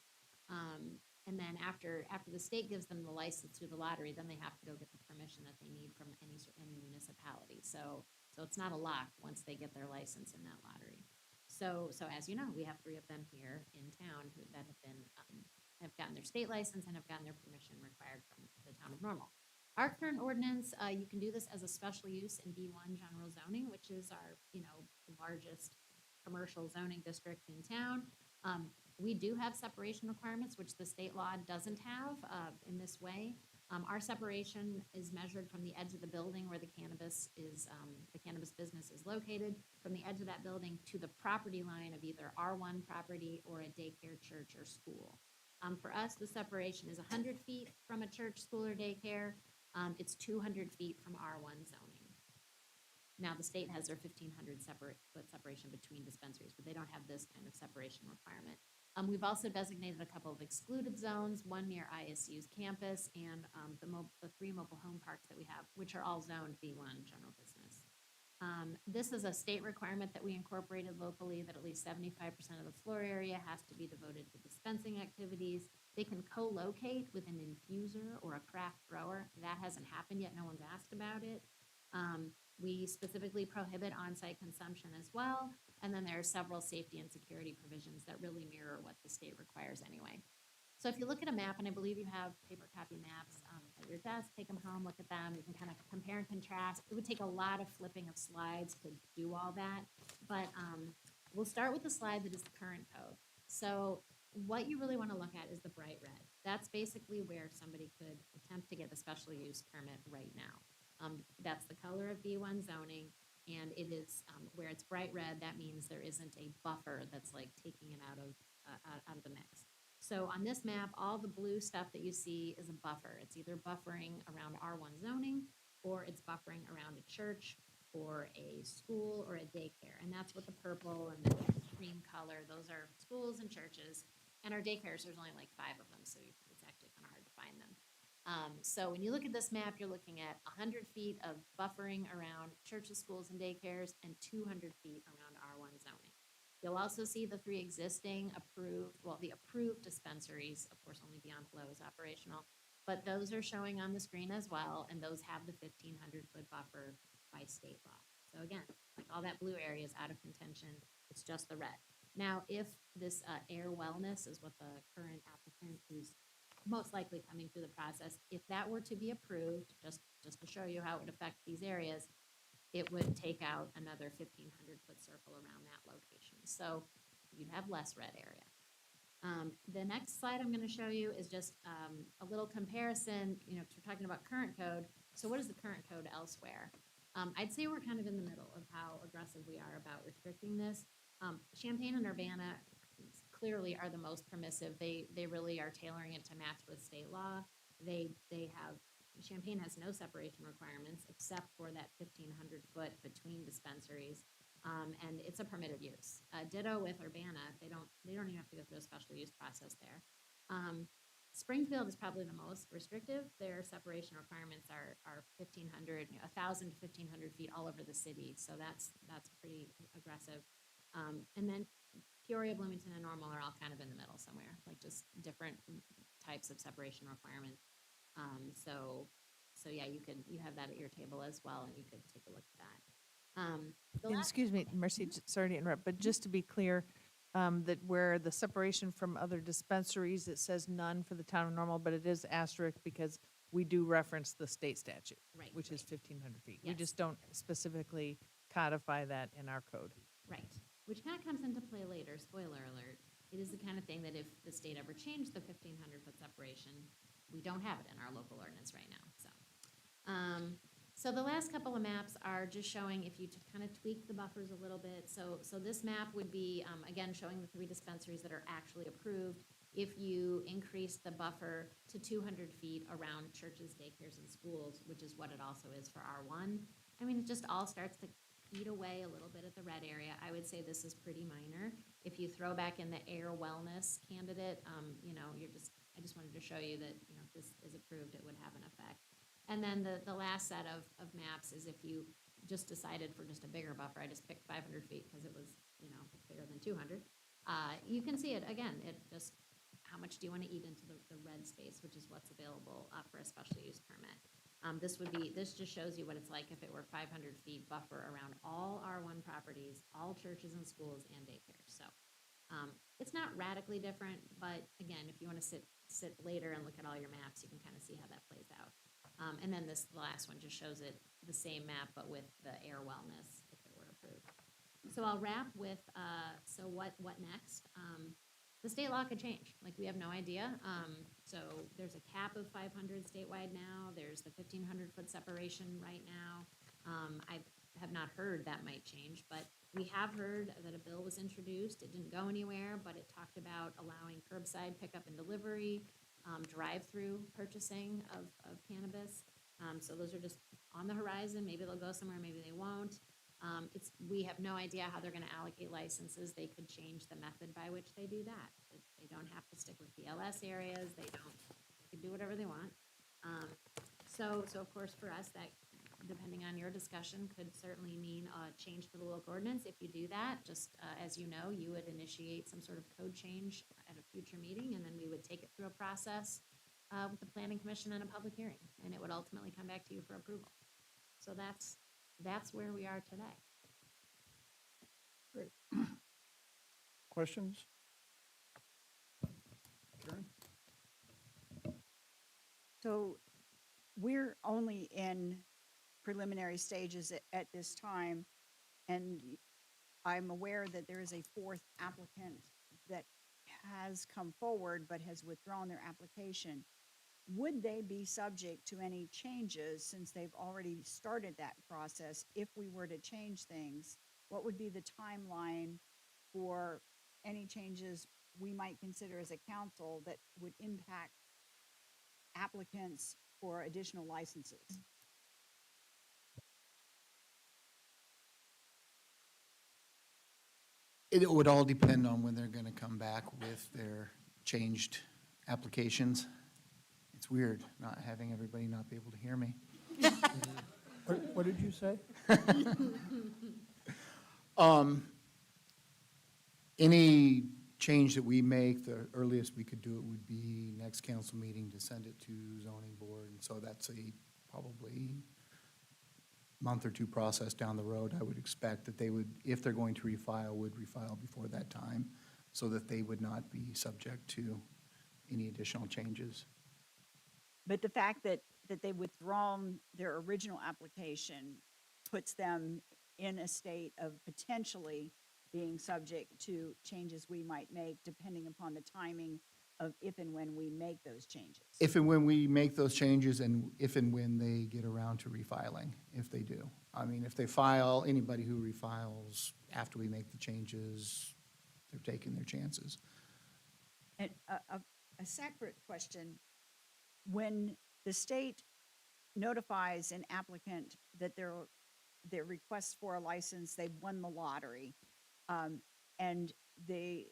And then after the state gives them the license through the lottery, then they have to go get the permission that they need from any municipality. So it's not a lock once they get their license in that lottery. So as you know, we have 3 of them here in town that have gotten their state license and have gotten their permission required from the town of Normal. Our current ordinance, you can do this as a special use in B1 general zoning, which is our, largest commercial zoning district in town. We do have separation requirements, which the state law doesn't have in this way. Our separation is measured from the edge of the building where the cannabis business is located, from the edge of that building to the property line of either R1 property or a daycare, church, or school. For us, the separation is 100 feet from a church, school, or daycare. It's 200 feet from R1 zoning. Now, the state has their 1,500 foot separation between dispensaries, but they don't have this kind of separation requirement. We've also designated a couple of excluded zones, one near ISU's campus and the 3 mobile home parks that we have, which are all zoned B1 general business. This is a state requirement that we incorporated locally, that at least 75% of the floor area has to be devoted to dispensing activities. They can co-locate with an infuser or a craft grower. That hasn't happened yet. No one's asked about it. We specifically prohibit on-site consumption as well. And then there are several safety and security provisions that really mirror what the state requires anyway. So if you look at a map, and I believe you have paper copy maps at your desk, take them home, look at them. You can kind of compare and contrast. It would take a lot of flipping of slides to do all that. But we'll start with the slide that is the current code. So what you really want to look at is the bright red. That's basically where somebody could attempt to get a special use permit right now. That's the color of B1 zoning, and it is where it's bright red. That means there isn't a buffer that's like taking it out of the mix. So on this map, all the blue stuff that you see is a buffer. It's either buffering around R1 zoning, or it's buffering around a church or a school or a daycare. And that's what the purple and the cream color, those are schools and churches. And our daycares, there's only like 5 of them, so it's actually kind of hard to find them. So when you look at this map, you're looking at 100 feet of buffering around churches, schools, and daycares, and 200 feet around R1 zoning. You'll also see the 3 existing the approved dispensaries, of course, only Beyond Flow is operational, but those are showing on the screen as well, and those have the 1,500-foot buffer by state law. So again, like all that blue area is out of contention, it's just the red. Now, if this Air Wellness is what the current applicant who's most likely coming through the process, if that were to be approved, just to show you how it would affect these areas, it would take out another 1,500-foot circle around that location. So you'd have less red area. The next slide I'm going to show you is just a little comparison, because we're talking about current code. So what is the current code elsewhere? I'd say we're kind of in the middle of how aggressive we are about restricting this. Champaign and Urbana clearly are the most permissive. They really are tailoring it to match with state law. Champaign has no separation requirements except for that 1,500 foot between dispensaries, and it's a permitted use. Ditto with Urbana, they don't even have to go through a special use process there. Springfield is probably the most restrictive. Their separation requirements are 1,500, 1,000 to 1,500 feet all over the city, so that's pretty aggressive. And then Peoria, Bloomington, and Normal are all kind of in the middle somewhere, like just different types of separation requirements. So yeah, you have that at your table as well, and you could take a look at that. And excuse me, Mercy, sorry to interrupt, but just to be clear, that where the separation from other dispensaries, it says none for the town of Normal, but it is asterisk because we do reference the state statute, Right, which is right. 1,500 feet. We Yes. just don't specifically codify that in our code. Right, which kind of comes into play later, spoiler alert. It is the kind of thing that if the state ever changed the 1,500-foot separation, we don't have it in our local ordinance right now, so. So the last couple of maps are just showing if you kind of tweak the buffers a little bit. So this map would be, again, showing the 3 dispensaries that are actually approved. If you increase the buffer to 200 feet around churches, daycares, and schools, which is what it also is for R1, I mean, it just all starts to eat away a little bit at the red area. I would say this is pretty minor. If you throw back in the air wellness candidate, you know, I just wanted to show you that, you know, if this is approved, it would have an effect. And then the last set of maps is if you just decided for just a bigger buffer, I just picked 500 feet because it was, you know, bigger than 200. You can see it, again, it just, how much do you want to eat into the red space, which is what's available for a special use permit. This just shows you what it's like if it were 500 feet buffer around all R1 properties, all churches and schools and daycares. So it's not radically different, but again, if you want to sit later and look at all your maps, you can kind of see how that plays out. And then the last one just shows it, the same map, but with the air wellness if it were approved. So I'll wrap with, so what next? The state law could change, like we have no idea. So there's a cap of 500 statewide now, there's the 1,500-foot separation right now. I have not heard that might change, but we have heard that a bill was introduced, it didn't go anywhere, but it talked about allowing curbside pickup and delivery, drive-through purchasing of cannabis. So those are just on the horizon, maybe they'll go somewhere, maybe they won't. We have no idea how they're gonna allocate licenses. They could change the method by which they do that. They don't have to stick with BLS areas. They can do whatever they want. So of course, for us, that, depending on your discussion, could certainly mean a change to the local ordinance. If you do that, just, as you know, you would initiate some sort of code change at a future meeting, and then we would take it through a process, with the planning commission and a public hearing, and it would ultimately come back to you for approval. So that's where we are today. Great. Questions? Karen? So we're only in preliminary stages at this time, and I'm aware that there is a fourth applicant that has come forward but has withdrawn their application. Would they be subject to any changes since they've already started that process? If we were to change things, what would be the timeline for any changes we might consider as a council that would impact applicants for additional licenses? It would all depend on when they're going to come back with their changed applications. It's weird not having everybody not be able to hear me. What did you say? Any change that we make, the earliest we could do it would be next council meeting to send it to zoning board. And so that's a probably month or two process down the road. I would expect that they would, if they're going to refile, would refile before that time so that they would not be subject to any additional changes. But the fact that they've withdrawn their original application puts them in a state of potentially being subject to changes we might make depending upon the timing of if and when we make those changes. If and when we make those changes and if and when they get around to refiling, if they do. I mean, if they file, anybody who refiles after we make the changes, they're taking their chances. And a separate question, when the state notifies an applicant that their request for a license, they've won the lottery, and the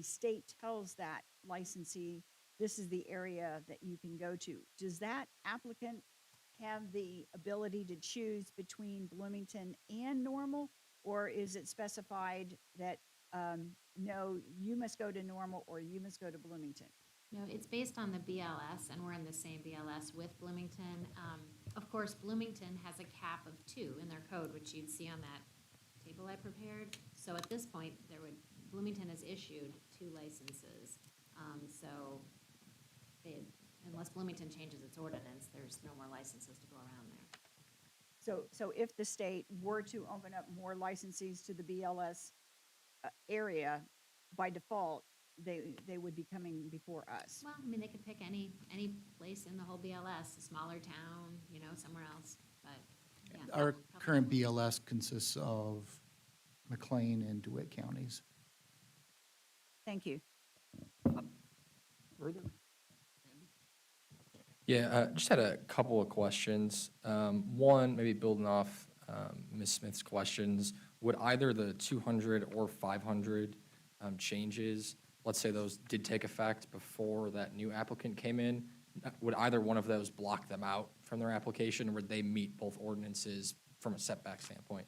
state tells that licensee, this is the area that you can go to. Does that applicant have the ability to choose between Bloomington and Normal? Or is it specified that, no, you must go to Normal or you must go to Bloomington? No, it's based on the BLS, and we're in the same BLS with Bloomington. Of course, Bloomington has a cap of 2 in their code, which you'd see on that table I prepared. So at this point, Bloomington has issued 2 licenses. So unless Bloomington changes its ordinance, there's no more licenses to go around there. So if the state were to open up more licensees to the BLS area, by default, they would be coming before us. Well, I mean, they could pick any place in the whole BLS, a smaller town, somewhere else, but, yeah. Our couple- current BLS consists of McLean and DeWitt counties. Thank you. Further? Yeah, just had a couple of questions. One, maybe building off Ms. Smith's questions, would either the 200 or 500 changes, let's say those did take effect before that new applicant came in, would either one of those block them out from their application, or would they meet both ordinances from a setback standpoint?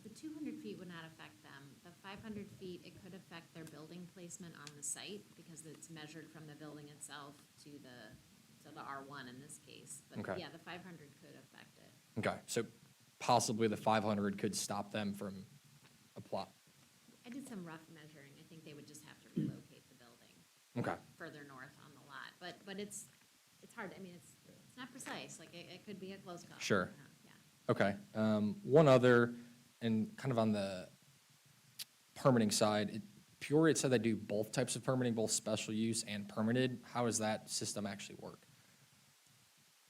The 200 feet would not affect them. The 500 feet, it could affect their building placement on the site because it's measured from the building itself to the R1 in this case. But Okay. yeah, the 500 could affect it. Okay, so possibly the 500 could stop them from apply. I did some rough measuring. I think they would just have to relocate the building Okay, further north on the lot. But it's hard. I mean, it's not precise. Like, it could be a close call. Sure. Yeah. okay. One other, and kind of on the permitting side, Peoria said they do both types of permitting, both special use and permitted. How does that system actually work?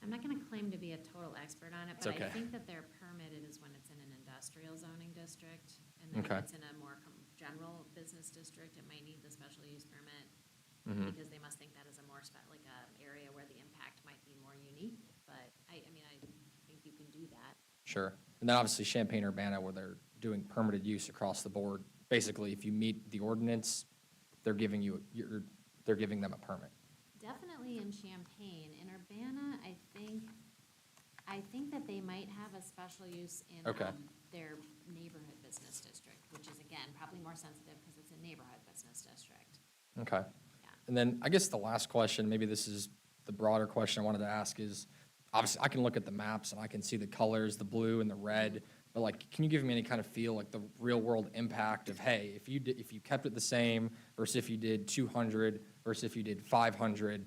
I'm not gonna claim to be a total expert on it, It's but I okay. think that they're permitted is when it's in an industrial zoning district. And then Okay. if it's in a more general business district, it might need the special use permit. Mhm. Because they must think that is a more like a area where the impact might be more unique. But I mean, I think you can do that. Sure. And then obviously Champaign-Urbana, where they're doing permitted use across the board. Basically, if you meet the ordinance, they're giving they're giving them a permit. Definitely in Champaign. In Urbana, I think that they might have a special use in Okay. their neighborhood business district, which is again, probably more sensitive because it's a neighborhood business district. Okay. Yeah. And then I guess the last question, maybe this is the broader question I wanted to ask is, obviously, I can look at the maps and I can see the colors, the blue and the red, but like, can you give me any kind of feel, like the real-world impact of, hey, if you kept it the same versus if you did 200 versus if you did 500,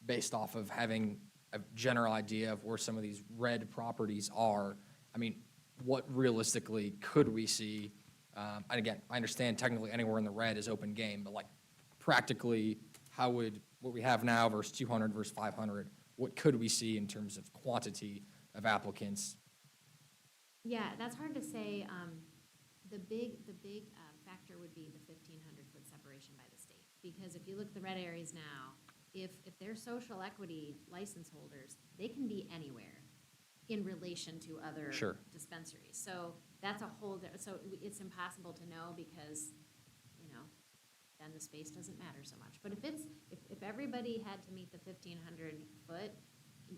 based off of having a general idea of where some of these red properties are? I mean, what realistically could we see? And again, I understand technically anywhere in the red is open game, but like practically, how would what we have now versus 200 versus 500, what could we see in terms of quantity of applicants? Yeah, that's hard to say. The big factor would be the 1,500-foot separation by the state. Because if you look at the red areas now, if they're social equity license holders, they can be anywhere in relation to other Sure. dispensaries. So that's a whole, so it's impossible to know because, then the space doesn't matter so much. But if everybody had to meet the 1,500 foot,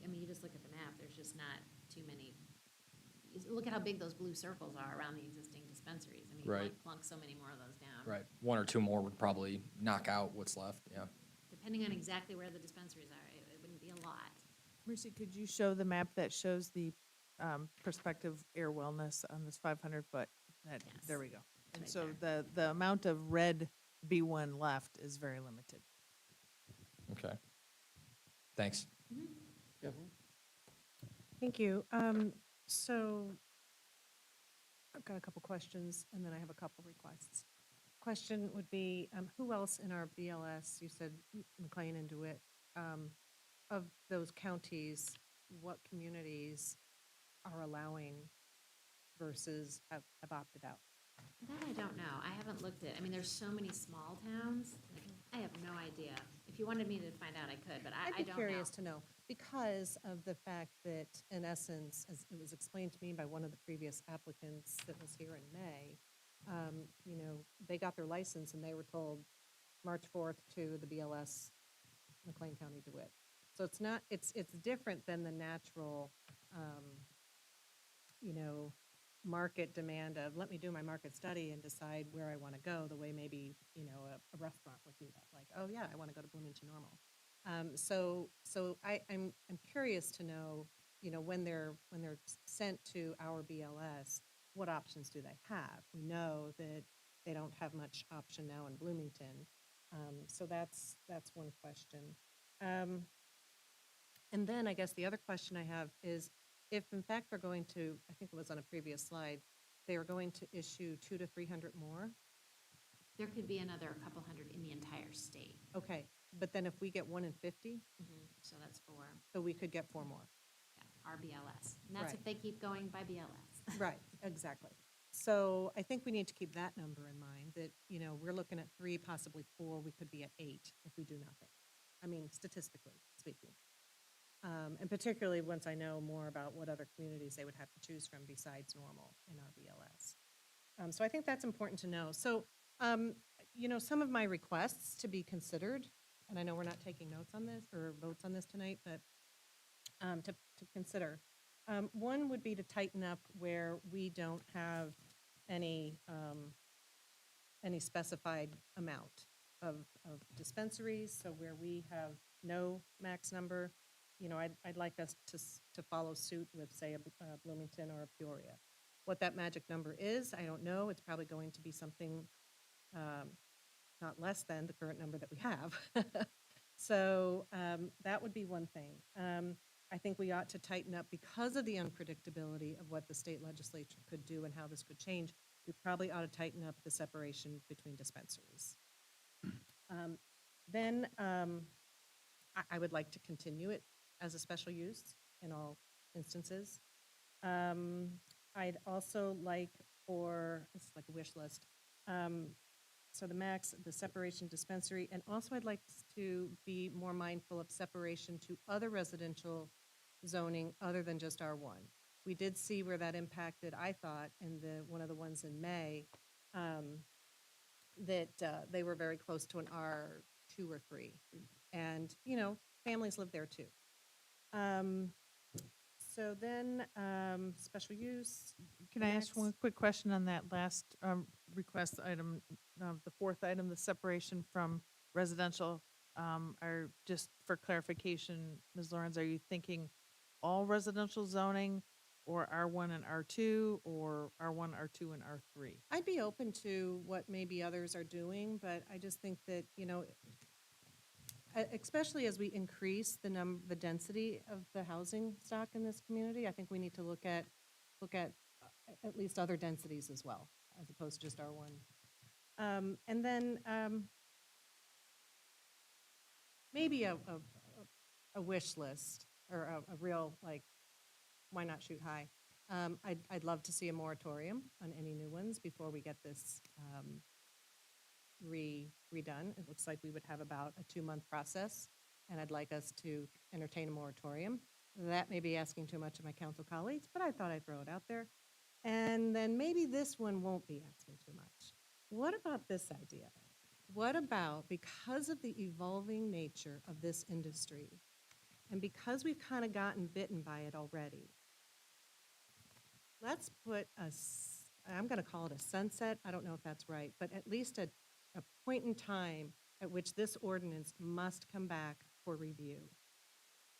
I mean, you just look at the map, there's just not too many. Look at how big those blue circles are around the existing dispensaries. I mean, Right. plunk so many more of those down. Right, one or two more would probably knock out what's left, yeah. Depending on exactly where the dispensaries are, it wouldn't be a lot. Mercy, could you show the map that shows the prospective air wellness on this 500-foot? Yes. There we go. And Right so the amount of red B1 left is very limited. Okay. Thanks. Thank you. So I've got a couple questions, and then I have a couple requests. Question would be, who else in our BLS, you said McLean and DeWitt, of those counties, what communities are allowing versus have opted out? That I don't know. I haven't looked at, I mean, there's so many small towns. I have no idea. If you wanted me to find out, I could, but I I'd be don't know. curious to know, because of the fact that, in essence, as it was explained to me by one of the previous applicants that was here in May, they got their license and they were told March 4th to the BLS, McLean County DeWitt. So it's not, it's different than the natural, market demand of, let me do my market study and decide where I want to go, the way maybe, a restaurant would do that. Like, oh yeah, I want to go to Bloomington Normal. So I'm curious to know, when they're sent to our BLS, what options do they have? We know that they don't have much option now in Bloomington. So that's one question. And then I guess the other question I have is, if in fact they're going to, I think it was on a previous slide, they are going to issue 200 to 300 more. There could be another couple hundred in the entire state. Okay, but then if we get 1 in 50, So that's for, so we could get 4 more. our BLS. And that's Right. if they keep going by BLS. Right, exactly. So I think we need to keep that number in mind, that, we're looking at 3, possibly 4, we could be at 8 if we do nothing. I mean, statistically speaking. And particularly once I know more about what other communities they would have to choose from besides Normal in our BLS. So I think that's important to know. So, some of my requests to be considered, and I know we're not taking notes on this or votes on this tonight, but to consider. One would be to tighten up where we don't have any specified amount of dispensaries, so where we have no max number, I'd like us to follow suit with, say, a Bloomington or a Peoria. What that magic number is, I don't know. It's probably going to be something not less than the current number that we have. So that would be one thing. I think we ought to tighten up because of the unpredictability of what the state legislature could do and how this could change. We probably ought to tighten up the separation between dispensaries. Then I would like to continue it as a special use in all instances. I'd also like this is like a wish list. So the max, the separation dispensary, and also I'd like to be more mindful of separation to other residential zoning other than just R1. We did see where that impacted, I thought, in one of the ones in May, that they were very close to an R2 or 3. And, families live there too. So then, special use. Can I ask Next. one quick question on that last request item, the fourth item, the separation from residential? Are, just for clarification, Ms. Lawrence, are you thinking all residential zoning, or R1 and R2, or R1, R2, and R3? I'd be open to what maybe others are doing, but I just think that, especially as we increase the density of the housing stock in this community, I think we need to look at at least other densities as well, as opposed to just R1. And then maybe a wish list, or a real, like, why not shoot high? I'd love to see a moratorium on any new ones before we get this redone. It looks like we would have about a 2-month process, and I'd like us to entertain a moratorium. That may be asking too much of my council colleagues, but I thought I'd throw it out there. And then maybe this one won't be asking too much. What about this idea? What about, because of the evolving nature of this industry, and because we've kind of gotten bitten by it already, let's put I'm going to call it a sunset. I don't know if that's right, but at least a point in time at which this ordinance must come back for review.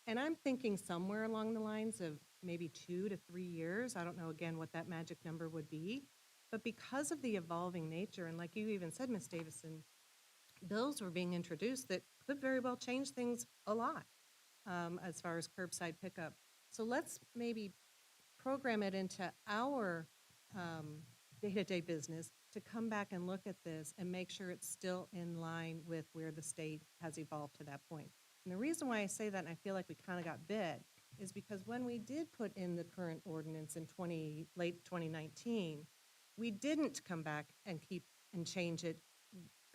And I'm thinking somewhere along the lines of maybe 2 to 3 years. I don't know, again, what that magic number would be. But because of the evolving nature, and like you even said, Ms. Davison, bills were being introduced that could very well change things a lot as far as curbside pickup. So let's maybe program it into our day-to-day business to come back and look at this and make sure it's still in line with where the state has evolved to that point. And the reason why I say that, and I feel like we kind of got bit, is because when we did put in the current ordinance in late 2019, we didn't come back and change it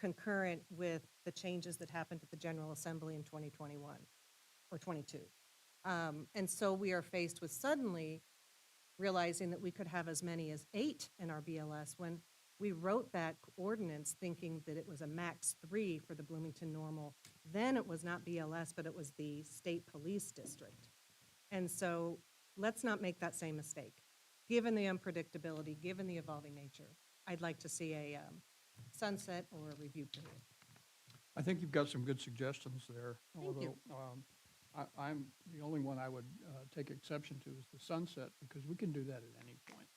concurrent with the changes that happened at the General Assembly in 2021 or 22. And so we are faced with suddenly realizing that we could have as many as 8 in our BLS when we wrote that ordinance thinking that it was a max 3 for the Bloomington Normal. Then it was not BLS, but it was the state police district. And so let's not make that same mistake. Given the unpredictability, given the evolving nature, I'd like to see a sunset or a review period. I think you've got some good suggestions there. Thank you. Although, I'm, the only one I would take exception to is the sunset, because we can do that at any point.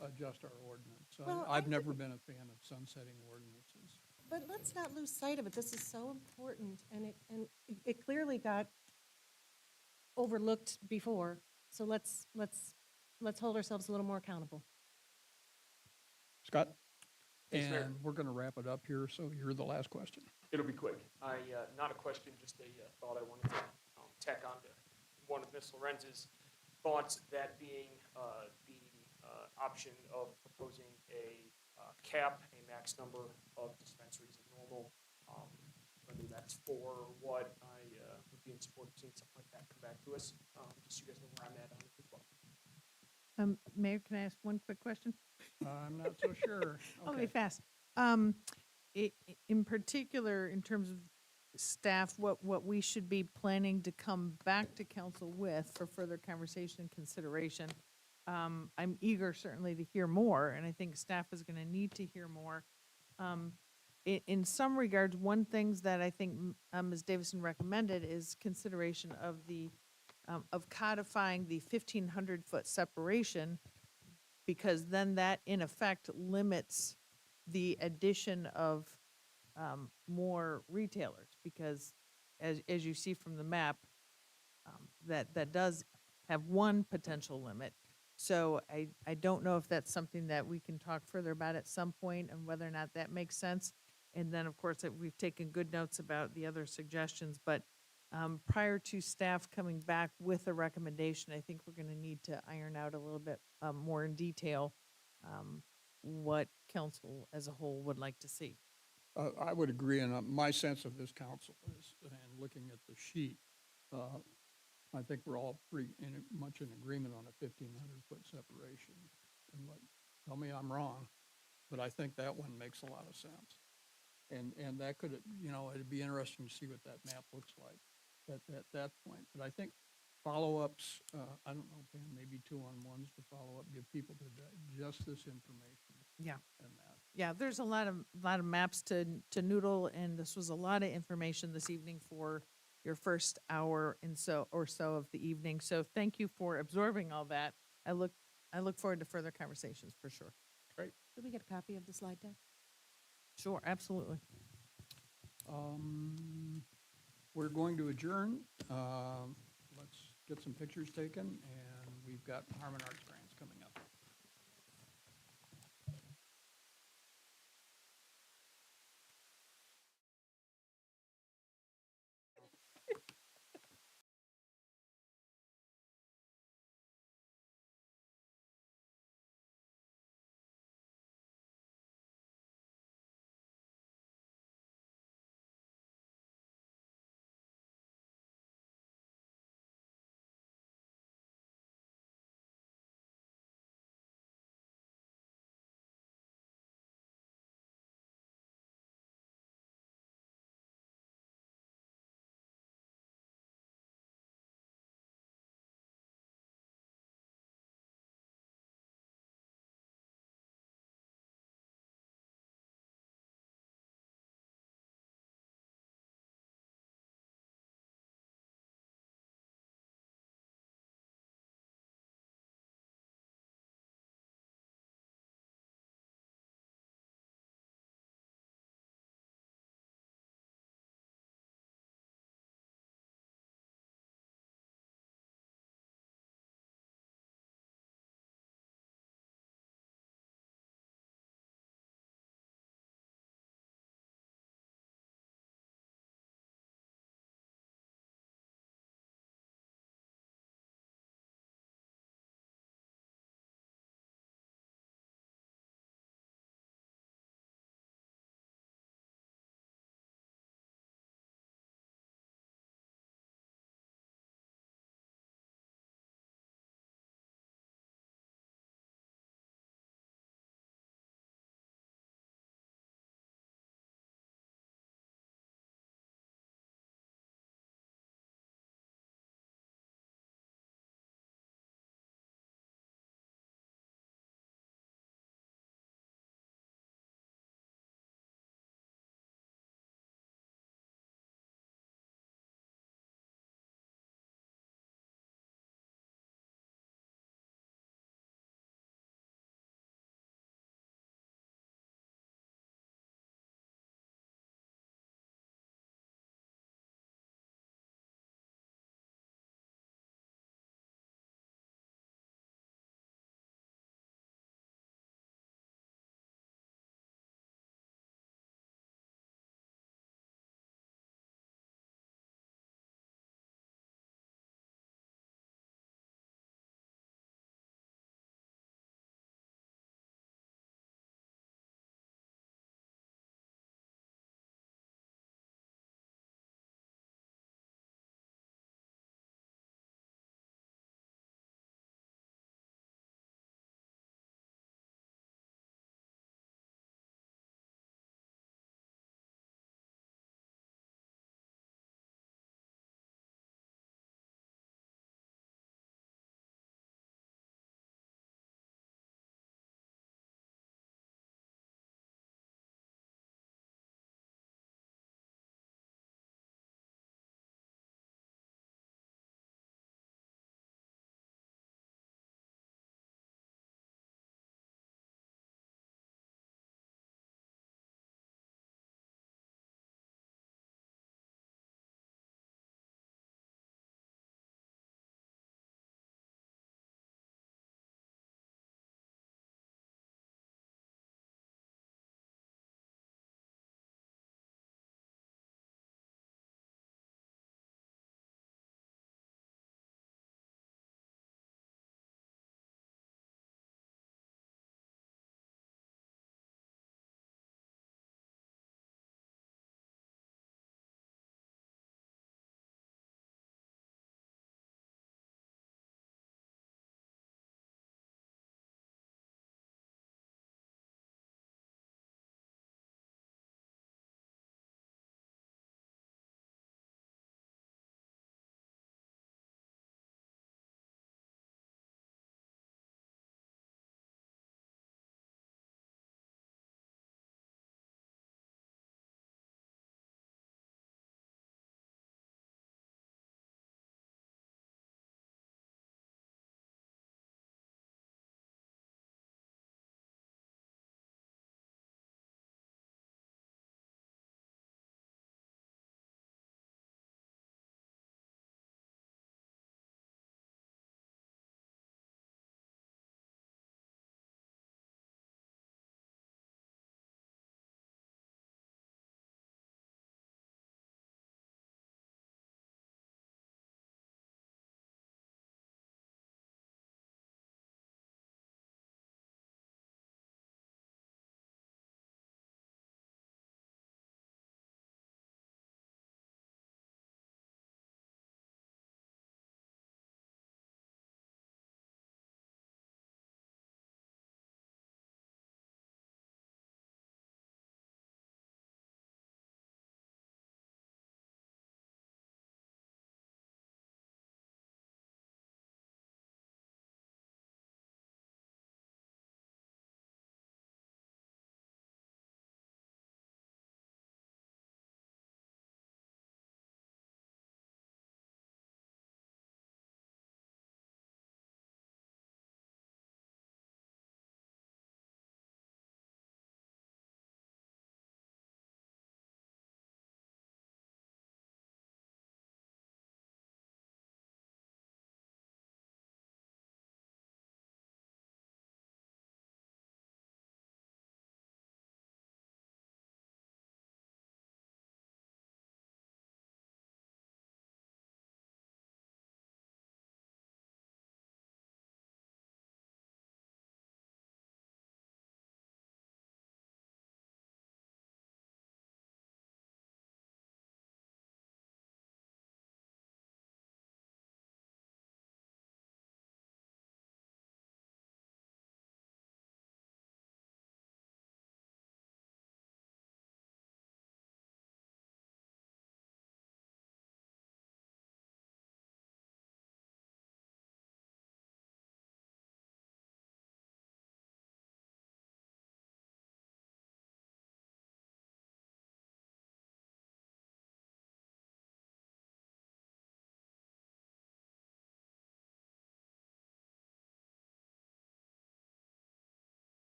Adjust our ordinance. Well, I've never been a fan of sunsetting ordinances. But let's not lose sight of it. This is so important, and it clearly got overlooked before. So let's hold ourselves a little more accountable. Scott? Thanks, Mayor. And we're going to wrap it up here, so you're the last question. It'll be quick. Not a question, just a thought I wanted to tack on to one of Ms. Lorenz's thoughts, that being the option of proposing a cap, a max number of dispensaries of Normal. Whether that's for what, I would be in support of seeing something like that come back to us. Just so you guys know where I'm at on it as well. Mayor, can I ask one quick question? I'm not so sure. I'll be Okay. fast. In particular, in terms of staff, what we should be planning to come back to council with for further conversation and consideration. I'm eager certainly to hear more, and I think staff is gonna need to hear more. In some regards, one things that I think Ms. Davison recommended is consideration of codifying the 1,500-foot separation, because then that in effect limits the addition of more retailers, because as you see from the map, that does have one potential limit. So I don't know if that's something that we can talk further about at some point and whether or not that makes sense. And then, of course, we've taken good notes about the other suggestions, but prior to staff coming back with a recommendation, I think we're going to need to iron out a little bit more in detail what council as a whole would like to see. I would agree, and my sense of this council is, and looking at the sheet, I think we're all pretty much in agreement on a 1,500-foot separation. And tell me I'm wrong, but I think that one makes a lot of sense. And that could, it'd be interesting to see what that map looks like at that point. But I think follow-ups, I don't know, Pam, maybe 2-on-1s to follow up, give people to digest this information. Yeah. And that. Yeah, there's a lot of maps to noodle, and this was a lot of information this evening for your first hour so of the evening. So thank you for absorbing all that. I look forward to further conversations for sure. Great. Could we get a copy of the slide deck? Sure, absolutely. We're going to adjourn. Let's get some pictures taken, and we've got Harmon Arts Grants coming up.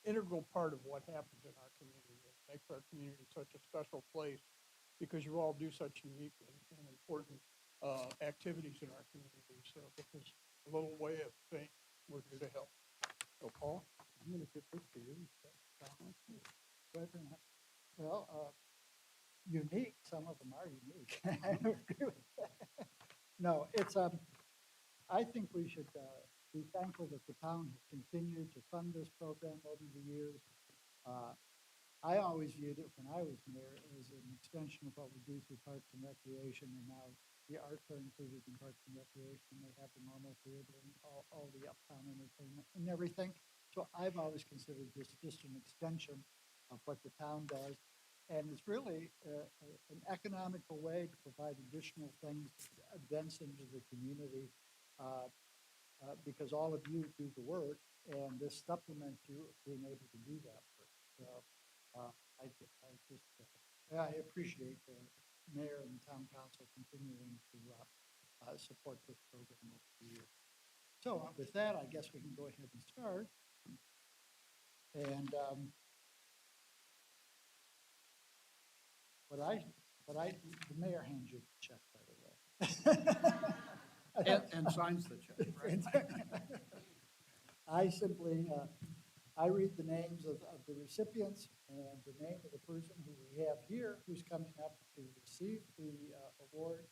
integral part of what happens in our community. It makes our community such a special place because you all do such unique and important activities in our community. So this is a little way of saying we're here to help. So Paul, I'm going to give this to you. Go ahead and Well, unique, some of them are unique. I agree with that. No, it's, I think we should be thankful that the town has continued to fund this program over the years. I always viewed it when I was mayor as an extension of what we do through Parks and Recreation, and now the arts are included in Parks and Recreation. They have the normal theater and all the uptown entertainment and everything. So I've always considered this just an extension of what the town does. And it's really an economical way to provide additional things, events into the community, because all of you do the work, and this supplements you being able to do that work. So I appreciate the mayor and the town council continuing to support this program over the years. So with that, I guess we can go ahead and start. And the mayor hands you the check, by the way. and signs the check, right? I simply, I read the names of the recipients and the name of the person who we have here who's coming up to receive the award.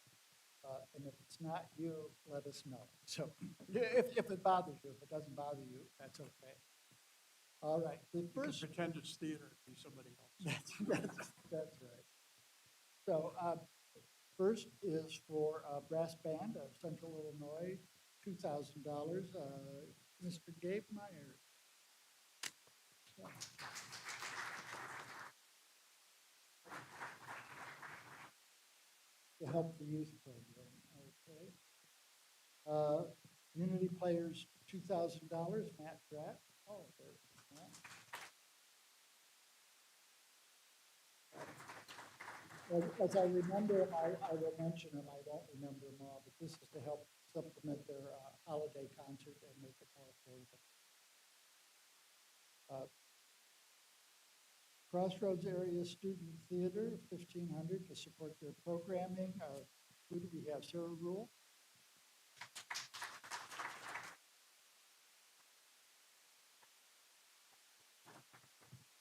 And if it's not you, let us know. So if it bothers you, if it doesn't bother you, that's okay. All right, the You can first. pretend it's theater and be somebody else. That's right. So first is for Brass Band of Central Illinois, $2,000, Mr. Gabe Meyer. To help the youth program, okay. Community Players, $2,000, Matt Pratt. Oh, there's Matt. As I remember them, I will mention them. I won't remember them all, but this is to help supplement their holiday concert and make it more affordable. Crossroads Area Student Theater, $1,500 to support their programming. Who do we have? Sarah Rule?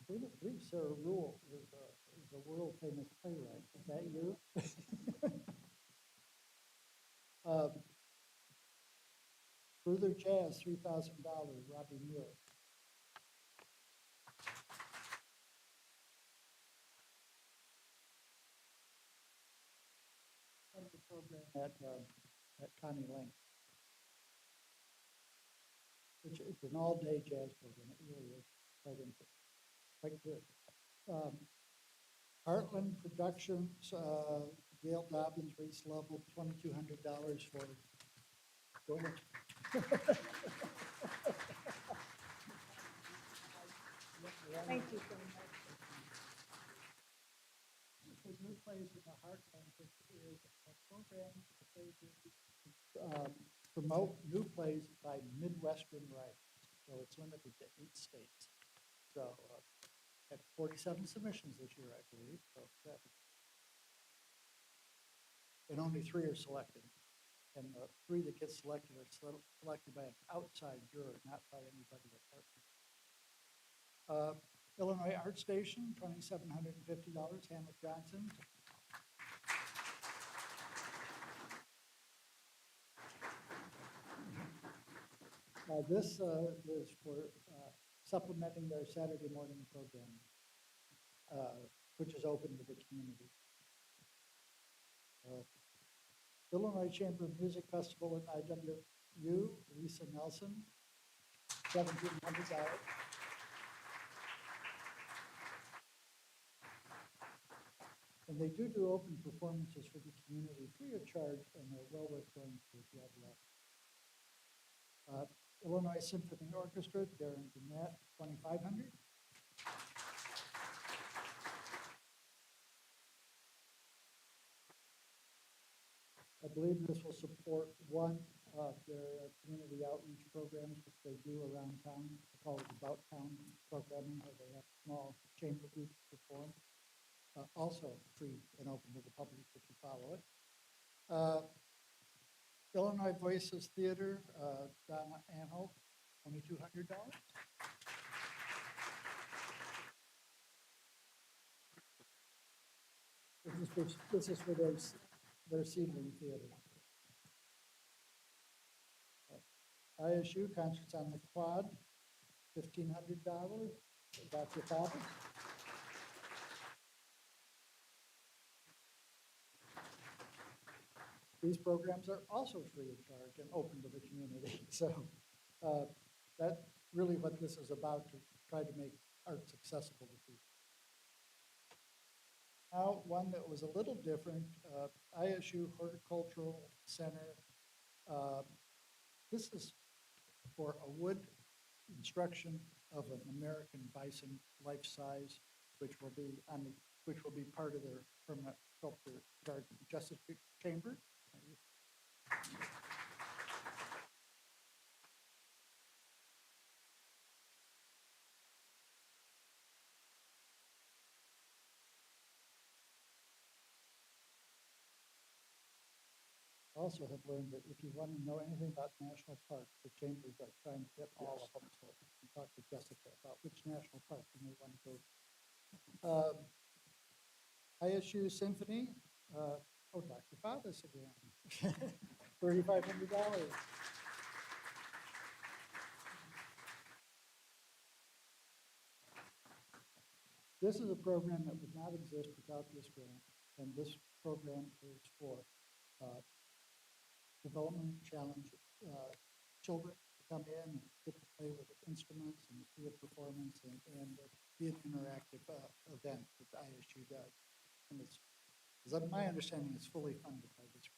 I believe Sarah Rule is a world famous playwright. Is that you? Further Jazz, $3,000, Robbie Muir. The program at Connie Lane. It's an all-day jazz program. It really is quite good. Heartland Productions, Gail Dobbins, Reese Level, $2,200 for. Go ahead. Thank you so much. For New Plays in the Heartland, which is a program that they do promote new plays by Midwestern writers. So it's limited to 8 states. So had 47 submissions this year, I believe. So and only 3 are selected. And the 3 that get selected are selected by an outside juror, not by anybody at Heartland. Illinois Art Station, $2,750, Hamlet Johnson. This is for supplementing their Saturday morning program, which is open to the community. Illinois Chamber of Music Festival at IWU, Lisa Nelson, $1,700. And they do open performances for the community free of charge, and they're well worth going to if you have luck. Illinois Symphony Orchestra, Darren Burnett, $2,500. I believe this will support one their community outreach programs, which they do around town. They call it About Town programming, where they have small chamber groups perform. Also free and open to the public if you follow it. Illinois Voices Theater, Donna Anholt, $2,200. This is for their seedling theater. ISU Concerts on the Quad, $1,500. Dr. Faber. These programs are also free of charge and open to the community. So that's really what this is about, to try to make arts accessible to people. Now, one that was a little different, ISU Horticultural Center. This is for a wood construction of an American bison life size, which will be part of their permanent sculpture garden. Justice Chamber. Also have learned that if you want to know anything about national parks, the chambers are trying to hit all of them. So you can talk to Jessica about which national park you may want to go to. ISU Symphony, Dr. Fathers again, $3,500. This is a program that would not exist without this grant, and this program is for development challenge children to come in and get to play with instruments and see a performance and be an interactive event that ISU does. And it's, my understanding, is fully funded by this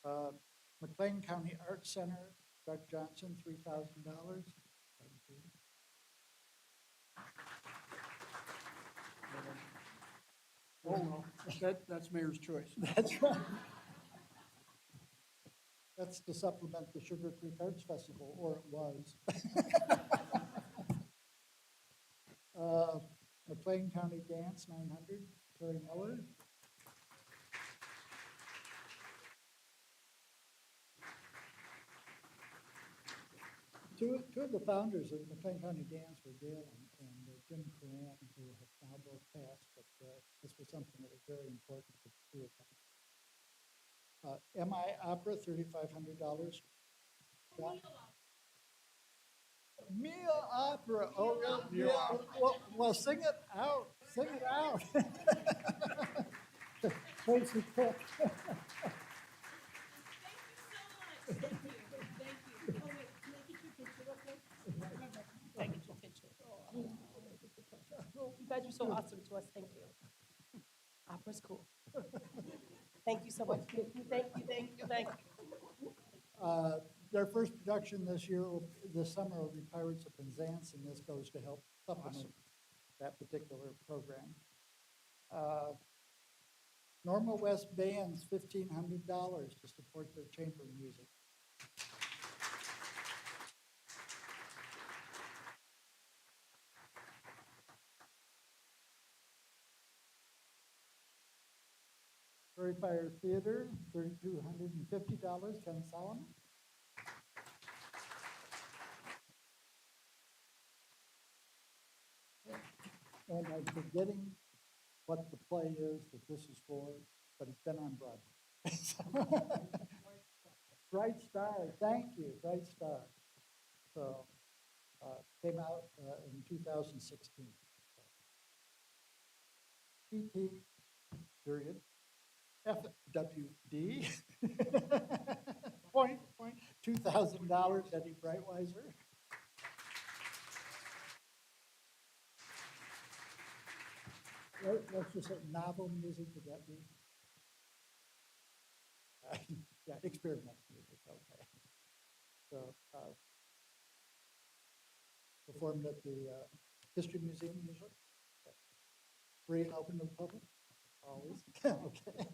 grant. McLean County Arts Center, Doug Johnson, $3,000. Oh, that's mayor's choice. That's right. That's to supplement the Sugar Creek Arts Festival, or it was. McLean County Dance, $900, Terry Miller. Two of the founders of McLean County Dance were Gail and Jim Coran, who have now both passed, but this was something that was very important to the two of them. MI Opera, $3,500. Mia Opera, oh, really? Yeah. Well, sing it out, sing it out. Tracy Cook. You guys are so awesome to us. Thank you. Opera's cool. Thank you so much. Thank you. Their first production this summer will be Pirates of Penzance, and this goes to help supplement that particular program. Normal West Bands, $1,500 to support their chamber music. Prairie Fire Theater, $3,250, Ken Solomon. And I'm forgetting what the play is that this is for, but it's been on Broadway. Bright Star, thank you, Bright Star. So, came out in 2016. PT, period. FWD. point, $2,000, Eddie Brightweiser. Let's just say novel music, would that be? Yeah, experimental music, okay. So, performed at the History Museum usually. Free and open to the public, always, okay.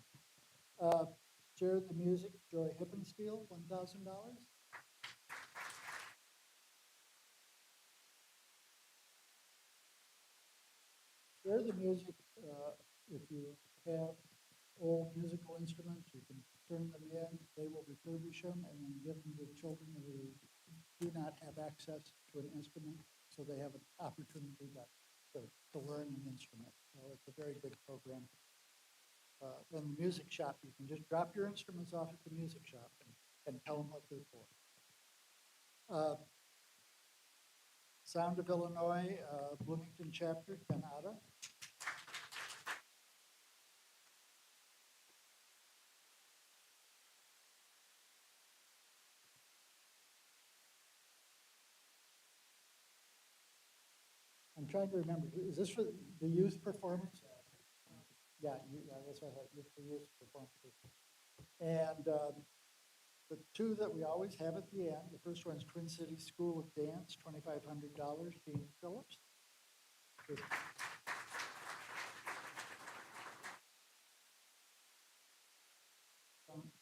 Share the Music, Joy Hippensteel, $1,000. Share the Music, if you have old musical instruments, you can turn them in, they will refurbish them and then give them to children who do not have access to an instrument, so they have an opportunity to learn an instrument. So it's a very good program. In the music shop, you can just drop your instruments off at the music shop and tell them what they're for. Sound of Illinois, Bloomington chapter, Ken Otta. I'm trying to remember, is this for the youth performance? Yeah, that's what I had, for youth performances. And the two that we always have at the end, the first one's Twin Cities School of Dance, $2,500, Gene Phillips.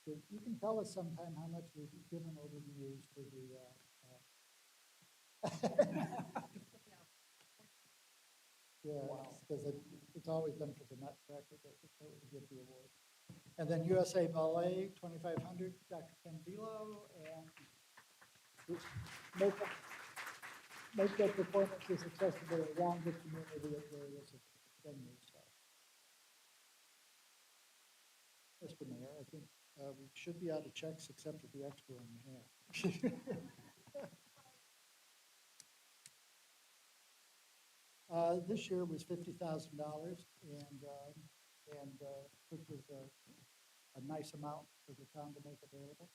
You can tell us sometime how much we've given over the years for the, yeah, because it's always done for the Nutcracker, that would give the award. And then USA Ballet, $2,500, Dr. Ken Velo, and make their performances accessible around the community at various venues. So. Mr. Mayor, I think we should be out of checks except for the extra one you have. This year was $50,000, which was a nice amount for the town to make available.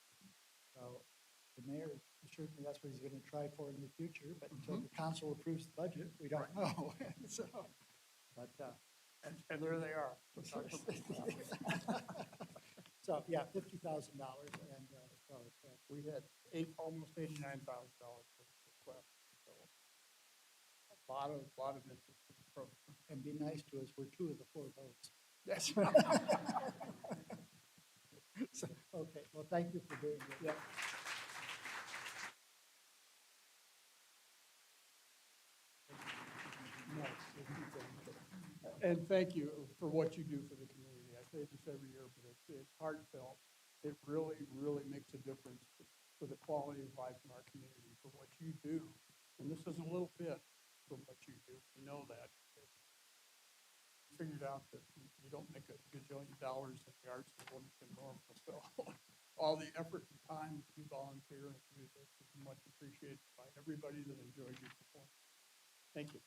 So the mayor assured me that's what he's going to try for in the future, but until the council approves the budget, we don't know. So, but And there they are. so yeah, $50,000, and so We had almost $89,000 for the request, so a lot of interest in the program. and be nice to us. We're 2 of the 4 votes. Yes. So, okay, well, thank you for doing it. Yeah. And thank you for what you do for the community. I say this every year, but it's heartfelt. It really, really makes a difference for the quality of life in our community, for what you do. And this is a little bit from what you do. We know that. Figured out that you don't make a gajillion dollars in the arts in Bloomington normal. So all the effort and time that you volunteer and do this is much appreciated by everybody that enjoys your performance. Thank you.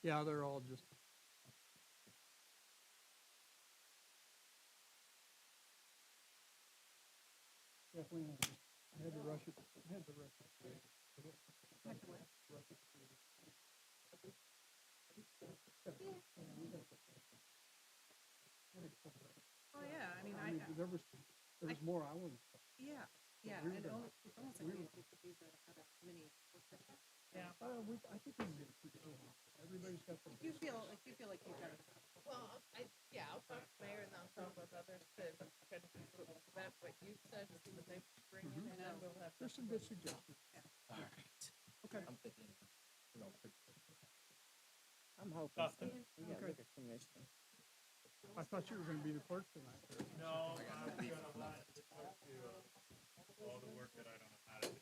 Yeah, they're all just. Kathleen, I had to rush it, I had to rush it. Oh, yeah, I mean, There was more I wanted. yeah, yeah, We were and gonna- it's almost like we could use a kind of mini work session. Yeah. I think we can get it through. Everybody's got some. If you feel like you've got it. Well, I'll talk to Mayor and I'll talk with others to kind of that what you said, see what they bring in, and then we'll have. There's some good suggestions. All right. Okay. I'm thinking, I'm hoping so. We got liquor commission. I thought you were gonna be the clerk tonight. No, I'm being allowed to talk to all the work that I don't know how to do.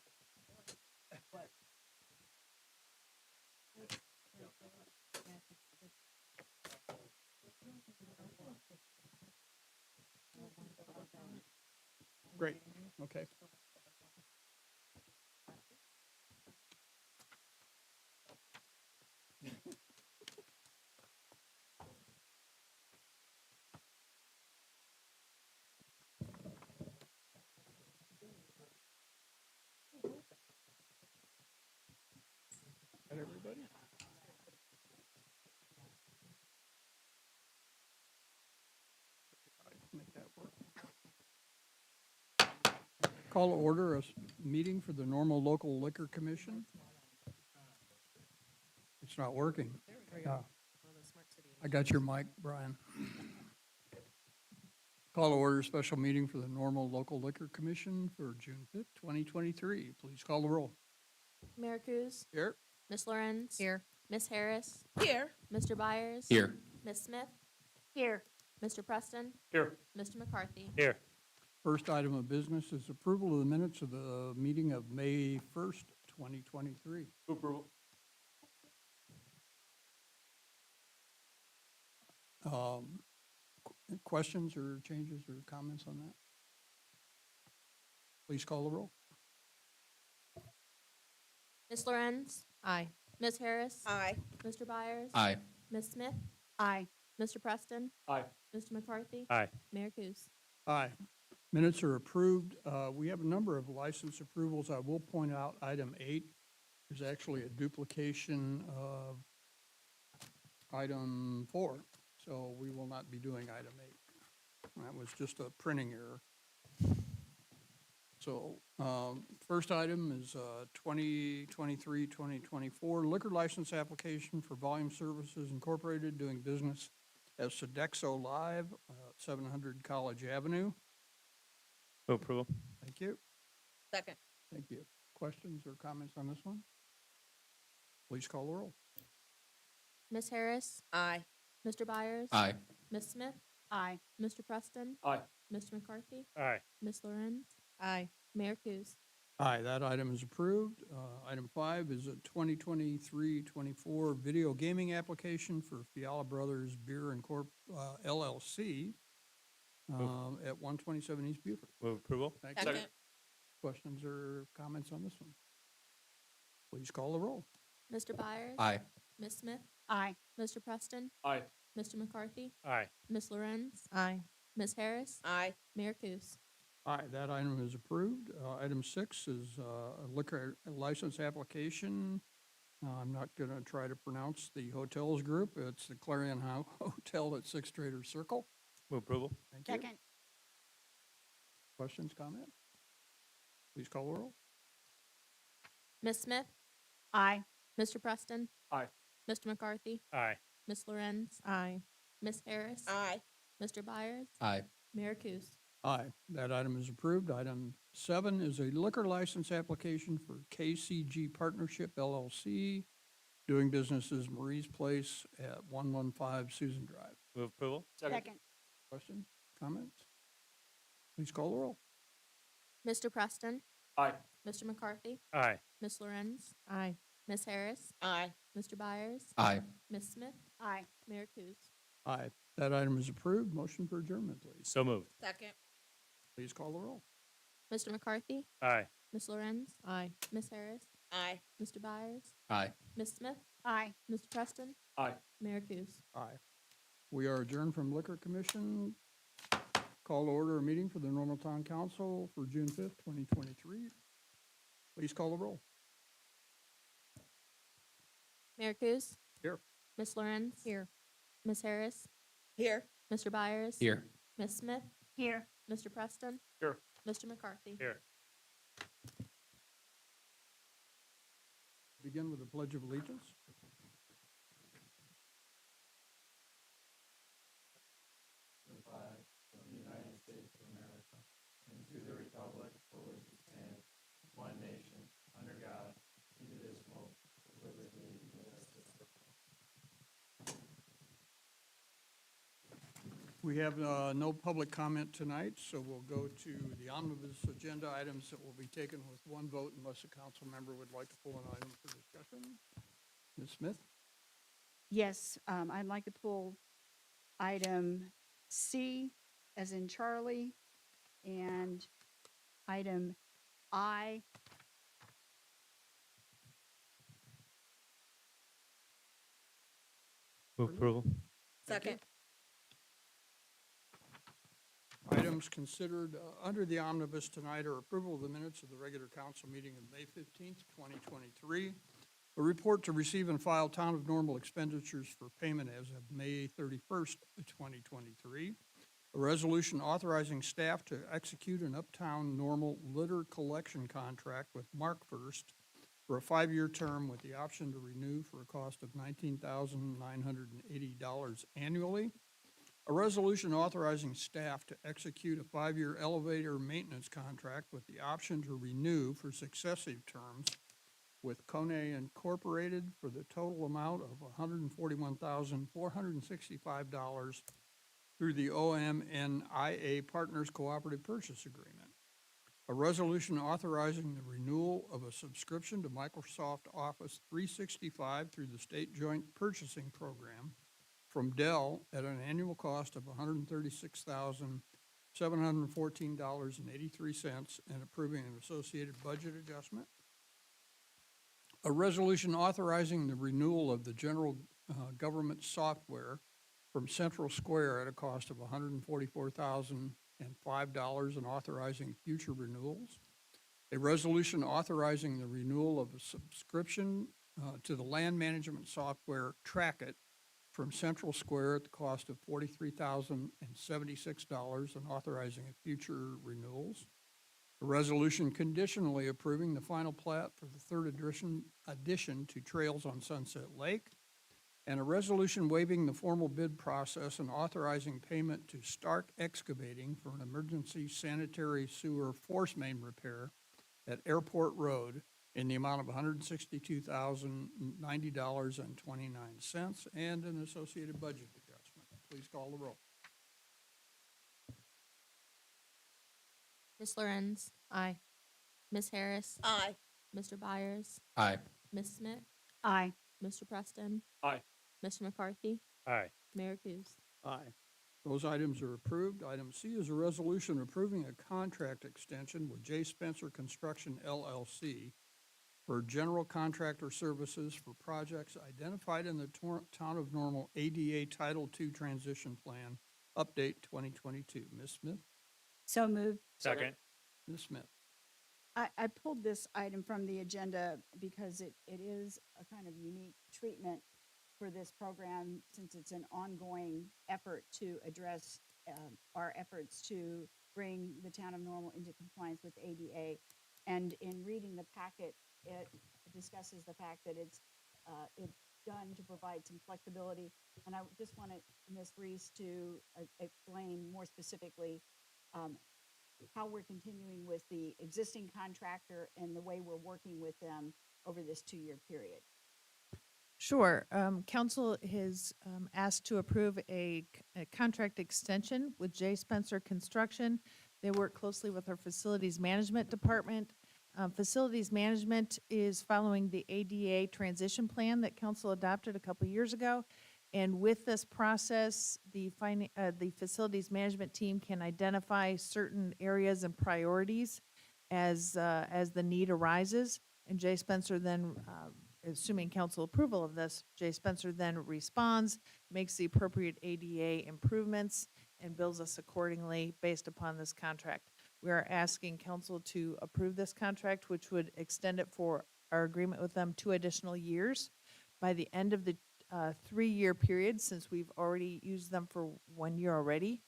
Great, okay. Got everybody? Make that work. Call to order a meeting for the normal local liquor commission. It's not working. I got your mic, Brian. Call to order a special meeting for the normal local liquor commission for June 5th, 2023. Please call the roll. Mayor Cruz, Here. Miss Lorenz. Here. Miss Harris, Here. Mr. Byers. Here. Miss Smith, Here. Mr. Preston, Here. Mr. McCarthy. Here. First item of business is approval of the minutes of the meeting of May 1st, 2023. Approval. Questions or changes or comments on that? Please call the roll. Miss Lorenz, Aye. Miss Harris. Aye. Mr. Byers. Aye. Miss Smith, Aye. Mr. Preston, Aye. Mr. McCarthy. Aye. Mayor Cruz. Aye. Minutes are approved. We have a number of license approvals. I will point out item 8 is actually a duplication of item 4, so we will not be doing item 8. That was just a printing error. So, first item is 2023-2024 liquor license application for Volume Services Incorporated doing business as Sodexo Live, 700 College Avenue. Approval. Thank you. Second. Thank you. Questions or comments on this one? Please call the roll. Miss Harris, Aye. Mr. Byers. Aye. Miss Smith, Aye. Mr. Preston, Aye. Mr. McCarthy, Aye. Miss Lorenz, Aye. Mayor Cruz. Aye, that item is approved. Item 5 is a 2023-24 video gaming application for Fiala Brothers Beer and Corp. LLC at 127 East Buford. Move approval? Thank you. Second. Questions or comments on this one? Please call the roll. Mr. Byers? Aye. Ms. Smith? Aye. Mr. Preston? Aye. Mr. McCarthy? Aye. Ms. Lorenz? Aye. Ms. Harris? Aye. Mayor Kus? Aye, that item is approved. Item 6 is a liquor license application. I'm not going to try to pronounce the hotels group. It's the Clarion Hotel at Sixth Trader Circle. Move approval? Thank you. Second. Questions, comments? Please call the roll. Ms. Smith? Aye. Mr. Preston? Aye. Mr. McCarthy? Aye. Ms. Lorenz? Aye. Ms. Harris? Aye. Mr. Byers? Aye. Mayor Kus? Aye, that item is approved. Item 7 is a liquor license application for KCG Partnership LLC, doing business as Marie's Place at 115 Susan Drive. Move approval? Second. Questions, comments? Please call the roll. Mr. Preston? Aye. Mr. McCarthy? Aye. Ms. Lorenz? Aye. Ms. Harris? Aye. Mr. Byers? Aye. Ms. Smith? Aye. Mayor Kus? Aye, that item is approved. Motion for adjournment, please. So moved. Second. Please call the roll. Mr. McCarthy? Aye. Ms. Lorenz? Aye. Ms. Harris? Aye. Mr. Byers? Aye. Ms. Smith? Aye. Mr. Preston? Aye. Mayor Kus? Aye. We are adjourned from Liquor Commission. Call to order a meeting for the Normal Town Council for June 5th, 2023. Please call the roll. Mayor Kus? Here. Ms. Lorenz? Here. Ms. Harris? Here. Mr. Byers? Here. Ms. Smith? Here. Mr. Preston? Here. Mr. McCarthy? Here. Begin with the Pledge of Allegiance. We have no public comment tonight, so we'll go to the omnibus agenda items that will be taken with one vote unless a council member would like to pull an item for discussion. Ms. Smith? Yes, I'd like to pull item C as in Charlie and item I. Move approval? Second. Items considered under the omnibus tonight are approval of the minutes of the regular council meeting of May 15th, 2023. A report to receive and file town of normal expenditures for payment as of May 31st, 2023. A resolution authorizing staff to execute an uptown normal litter collection contract with Mark First for a 5-year term with the option to renew for a cost of $19,980 annually. A resolution authorizing staff to execute a 5-year elevator maintenance contract with the option to renew for successive terms with Kone Incorporated for the total amount of $141,465 through the OMNIA Partners Cooperative Purchase Agreement. A resolution authorizing the renewal of a subscription to Microsoft Office 365 through the State Joint Purchasing Program from Dell at an annual cost of $136,714.83 and approving an associated budget adjustment. A resolution authorizing the renewal of the general government software from Central Square at a cost of $144,005 and authorizing future renewals. A resolution authorizing the renewal of a subscription to the land management software Trackit from Central Square at the cost of $43,076 and authorizing future renewals. A resolution conditionally approving the final plat for the third addition to Trails on Sunset Lake. And a resolution waiving the formal bid process and authorizing payment to Stark Excavating for an emergency sanitary sewer force main repair at Airport Road in the amount of $162,090.29 and an associated budget adjustment. Please call the roll. Ms. Lorenz? Aye. Ms. Harris. Aye. Mr. Byers. Aye. Ms. Smith. Aye. Mr. Preston. Aye. Mr. McCarthy. Aye. Mayor Kus. Aye. Those items are approved. Item C is a resolution approving a contract extension with J. Spencer Construction LLC for general contractor services for projects identified in the Town of Normal ADA Title II Transition Plan Update 2022. Ms. Smith? So moved. Second. Ms. Smith? I pulled this item from the agenda because it is a kind of unique treatment for this program, since it's an ongoing effort to address our efforts to bring the Town of Normal into compliance with ADA. And in reading the packet, it discusses the fact that it's done to provide some flexibility. And I just wanted Ms. Reese to explain more specifically how we're continuing with the existing contractor and the way we're working with them over this 2-year period. Sure. Council has asked to approve a contract extension with J. Spencer Construction. They work closely with our Facilities Management Department. Facilities Management is following the ADA transition plan that council adopted a couple years ago. And with this process, the Facilities Management team can identify certain areas and priorities as the need arises. And J. Spencer then, assuming council approval of this, J. Spencer then responds, makes the appropriate ADA improvements, and bills us accordingly based upon this contract. We are asking council to approve this contract, which would extend it for our agreement with them 2 additional years. By the end of the 3-year period, since we've already used them for 1 year already,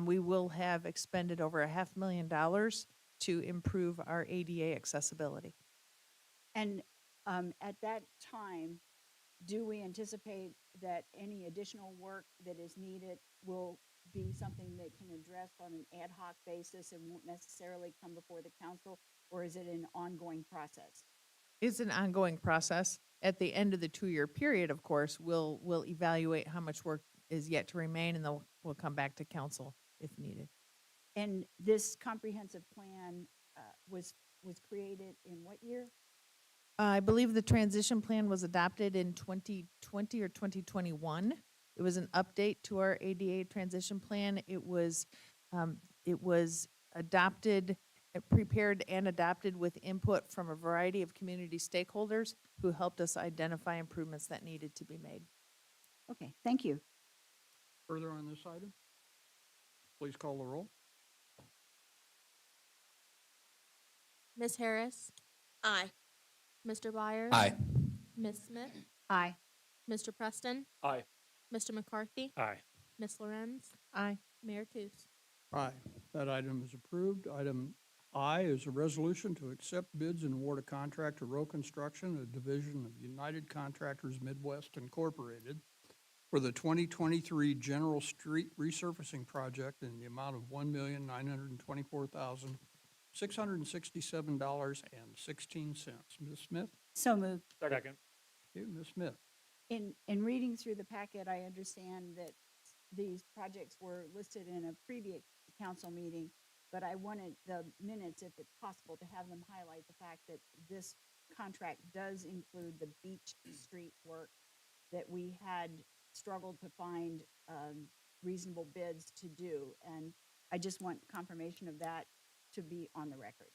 we will have expended over $500,000 to improve our ADA accessibility. And at that time, do we anticipate that any additional work that is needed will be something that can address on an ad hoc basis and won't necessarily come before the council, or is it an ongoing process? It's an ongoing process. At the end of the 2-year period, of course, we'll evaluate how much work is yet to remain, and then we'll come back to council if needed. And this comprehensive plan was created in what year? I believe the transition plan was adopted in 2020 or 2021. It was an update to our ADA transition plan. It was adopted, prepared and adopted with input from a variety of community stakeholders who helped us identify improvements that needed to be made. Okay, thank you. Further on this item? Please call the roll. Ms. Harris. Aye. Mr. Byers. Aye. Ms. Smith. Aye. Mr. Preston. Aye. Mr. McCarthy. Aye. Ms. Lorenz. Aye. Mayor Kus. Aye. That item is approved. Item I is a resolution to accept bids and award a contract to Row Construction, a division of United Contractors Midwest Incorporated, for the 2023 General Street Resurfacing Project in the amount of $1,924,667.16. Ms. Smith? So moved. Second. Okay, Ms. Smith? In reading through the packet, I understand that these projects were listed in a previous council meeting, but I wanted the minutes, if it's possible, to have them highlight the fact that this contract does include the Beach Street work that we had struggled to find reasonable bids to do. And I just want confirmation of that to be on the record.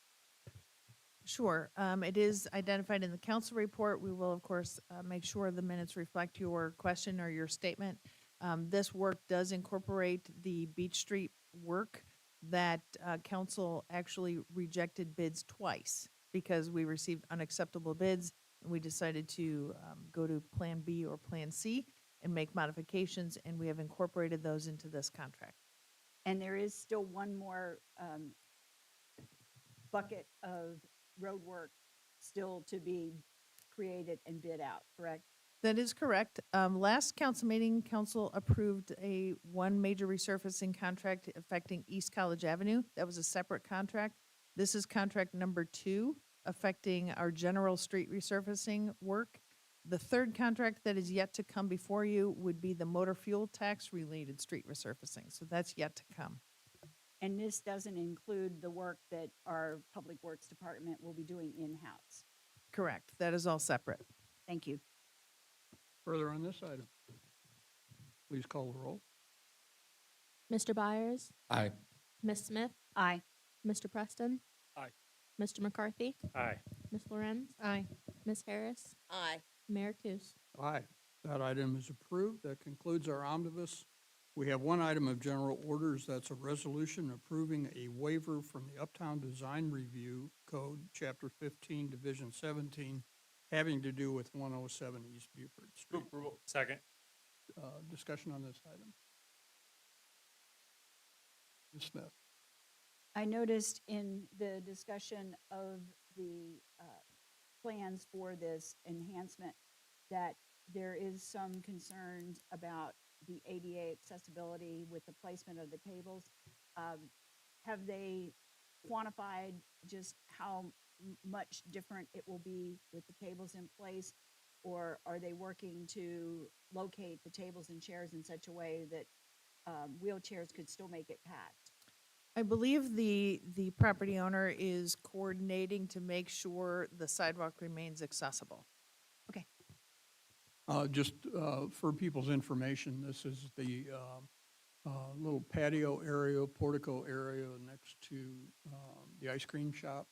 Sure. It is identified in the council report. We will, of course, make sure the minutes reflect your question or your statement. This work does incorporate the Beach Street work that council actually rejected bids twice because we received unacceptable bids, and we decided to go to Plan B or Plan C and make modifications, and we have incorporated those into this contract. And there is still one more bucket of road work still to be created and bid out, correct? That is correct. Last council meeting, council approved one major resurfacing contract affecting East College Avenue. That was a separate contract. This is contract number 2 affecting our general street resurfacing work. The third contract that is yet to come before you would be the motor fuel tax related street resurfacing. So that's yet to come. And this doesn't include the work that our Public Works Department will be doing in-house. Correct. That is all separate. Thank you. Further on this item? Please call the roll. Mr. Byers, Aye. Ms. Smith, Aye. Mr. Preston. Aye. Mr. McCarthy, Aye. Ms. Lorenz, Aye. Ms. Harris, Aye. Mayor Kus. Aye. That item is approved. That concludes our omnibus. We have one item of general orders. That's a resolution approving a waiver from the Uptown Design Review Code, Chapter 15, Division 17, having to do with 107 East Buford Street. Move approval. Second. Discussion on this item. Ms. Smith? I noticed in the discussion of the plans for this enhancement that there is some concerns about the ADA accessibility with the placement of the tables. Have they quantified just how much different it will be with the tables in place? Or are they working to locate the tables and chairs in such a way that wheelchairs could still make it packed? I believe the property owner is coordinating to make sure the sidewalk remains accessible. Okay. Just for people's information, this is the little patio area, portico area next to the ice cream shop.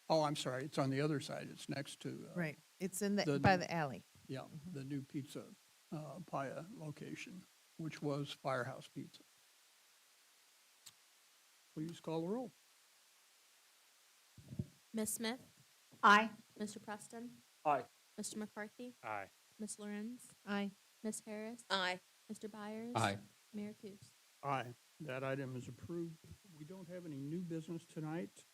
Oh, I'm sorry, it's on the other side. It's next to. Right. It's in the- by the alley. Yeah, the new Pizza Paya location, which was Firehouse Pizza. Please call the roll. Ms. Smith, Aye. Mr. Preston, Aye. Mr. McCarthy, Aye. Ms. Lorenz, Aye. Ms. Harris, Aye. Mr. Byers. Aye. Mayor Kus. Aye, that item is approved. We don't have any new business tonight.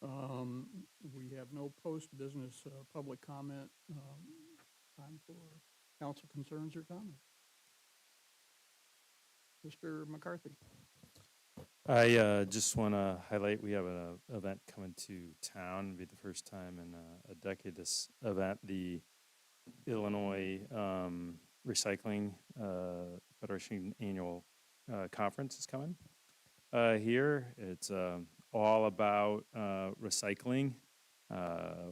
We have no post-business public comment. Time for council concerns or comments. Mr. McCarthy. I just want to highlight, we have an event coming to town. It'll be the first time in a decade. This event, the Illinois Recycling Federation Annual Conference is coming here. It's all about recycling,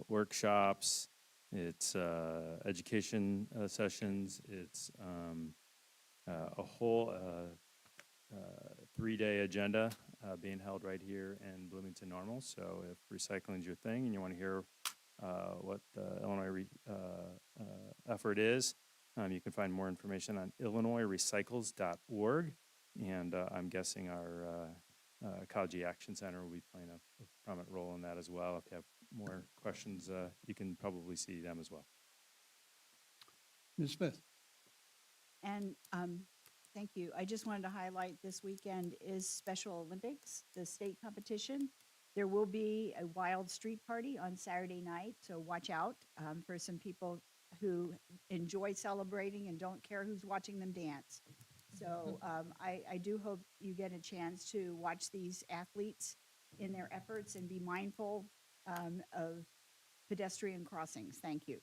workshops, it's education sessions, it's a whole 3-day agenda being held right here in Bloomington Normal. So if recycling is your thing and you want to hear what the Illinois effort is, you can find more information on illinoisrecycles.org. And I'm guessing our Ecology Action Center will be playing a prominent role in that as well. If you have more questions, you can probably see them as well. Ms. Smith. And thank you. I just wanted to highlight this weekend is Special Olympics, the state competition. There will be a wild street party on Saturday night, so watch out for some people who enjoy celebrating and don't care who's watching them dance. So I do hope you get a chance to watch these athletes in their efforts and be mindful of pedestrian crossings. Thank you.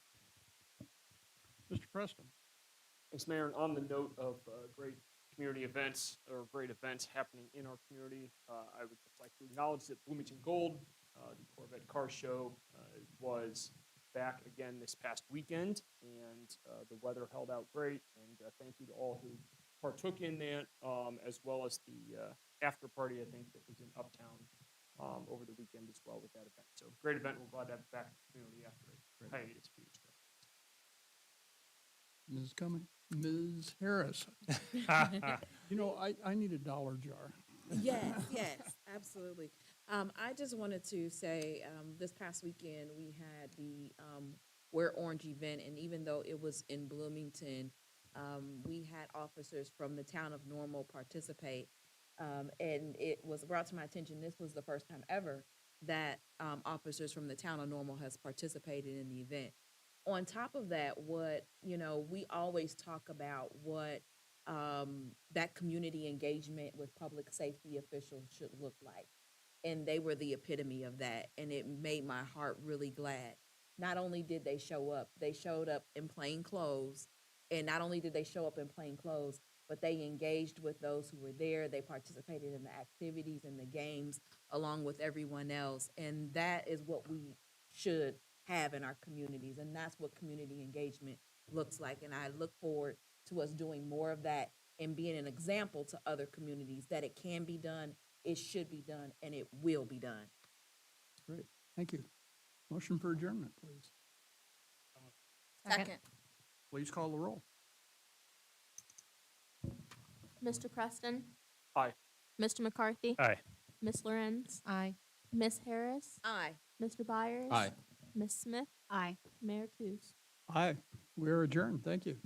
Mr. Preston. Thanks, Mayor. And on the note of great community events or great events happening in our community, I would just like to acknowledge that Bloomington Gold, the Corvette Car Show, was back again this past weekend, and the weather held out great. And thank you to all who partook in that, as well as the after party, I think, that was in Uptown over the weekend as well with that event. So great event. We're glad to have it back in the community after a hiatus a few years ago. Ms. Cumming. Ms. Harris. You know, I need a dollar jar. Yes, yes, absolutely. I just wanted to say, this past weekend, we had the Wear Orange event, and even though it was in Bloomington, we had officers from the town of Normal participate. And it was brought to my attention, this was the first time ever that officers from the town of Normal has participated in the event. On top of that, we always talk about what that community engagement with public safety officials should look like. And they were the epitome of that. And it made my heart really glad. Not only did they show up, they showed up in plain clothes. And not only did they show up in plain clothes, but but they engaged with those who were there. They participated in the activities and the games along with everyone else. And that is what we should have in our communities. And that's what community engagement looks like. And I look forward to us doing more of that and being an example to other communities that it can be done, it should be done, and it will be done. Great, thank you. Motion for adjournment, please. Second. Please call the roll. Mr. Preston? Aye. Mr. McCarthy? Aye. Miss Lorenz? Aye. Miss Harris? Aye. Mr. Byers? Aye. Miss Smith? Aye. Mayor Kus? Aye, we are adjourned, thank you.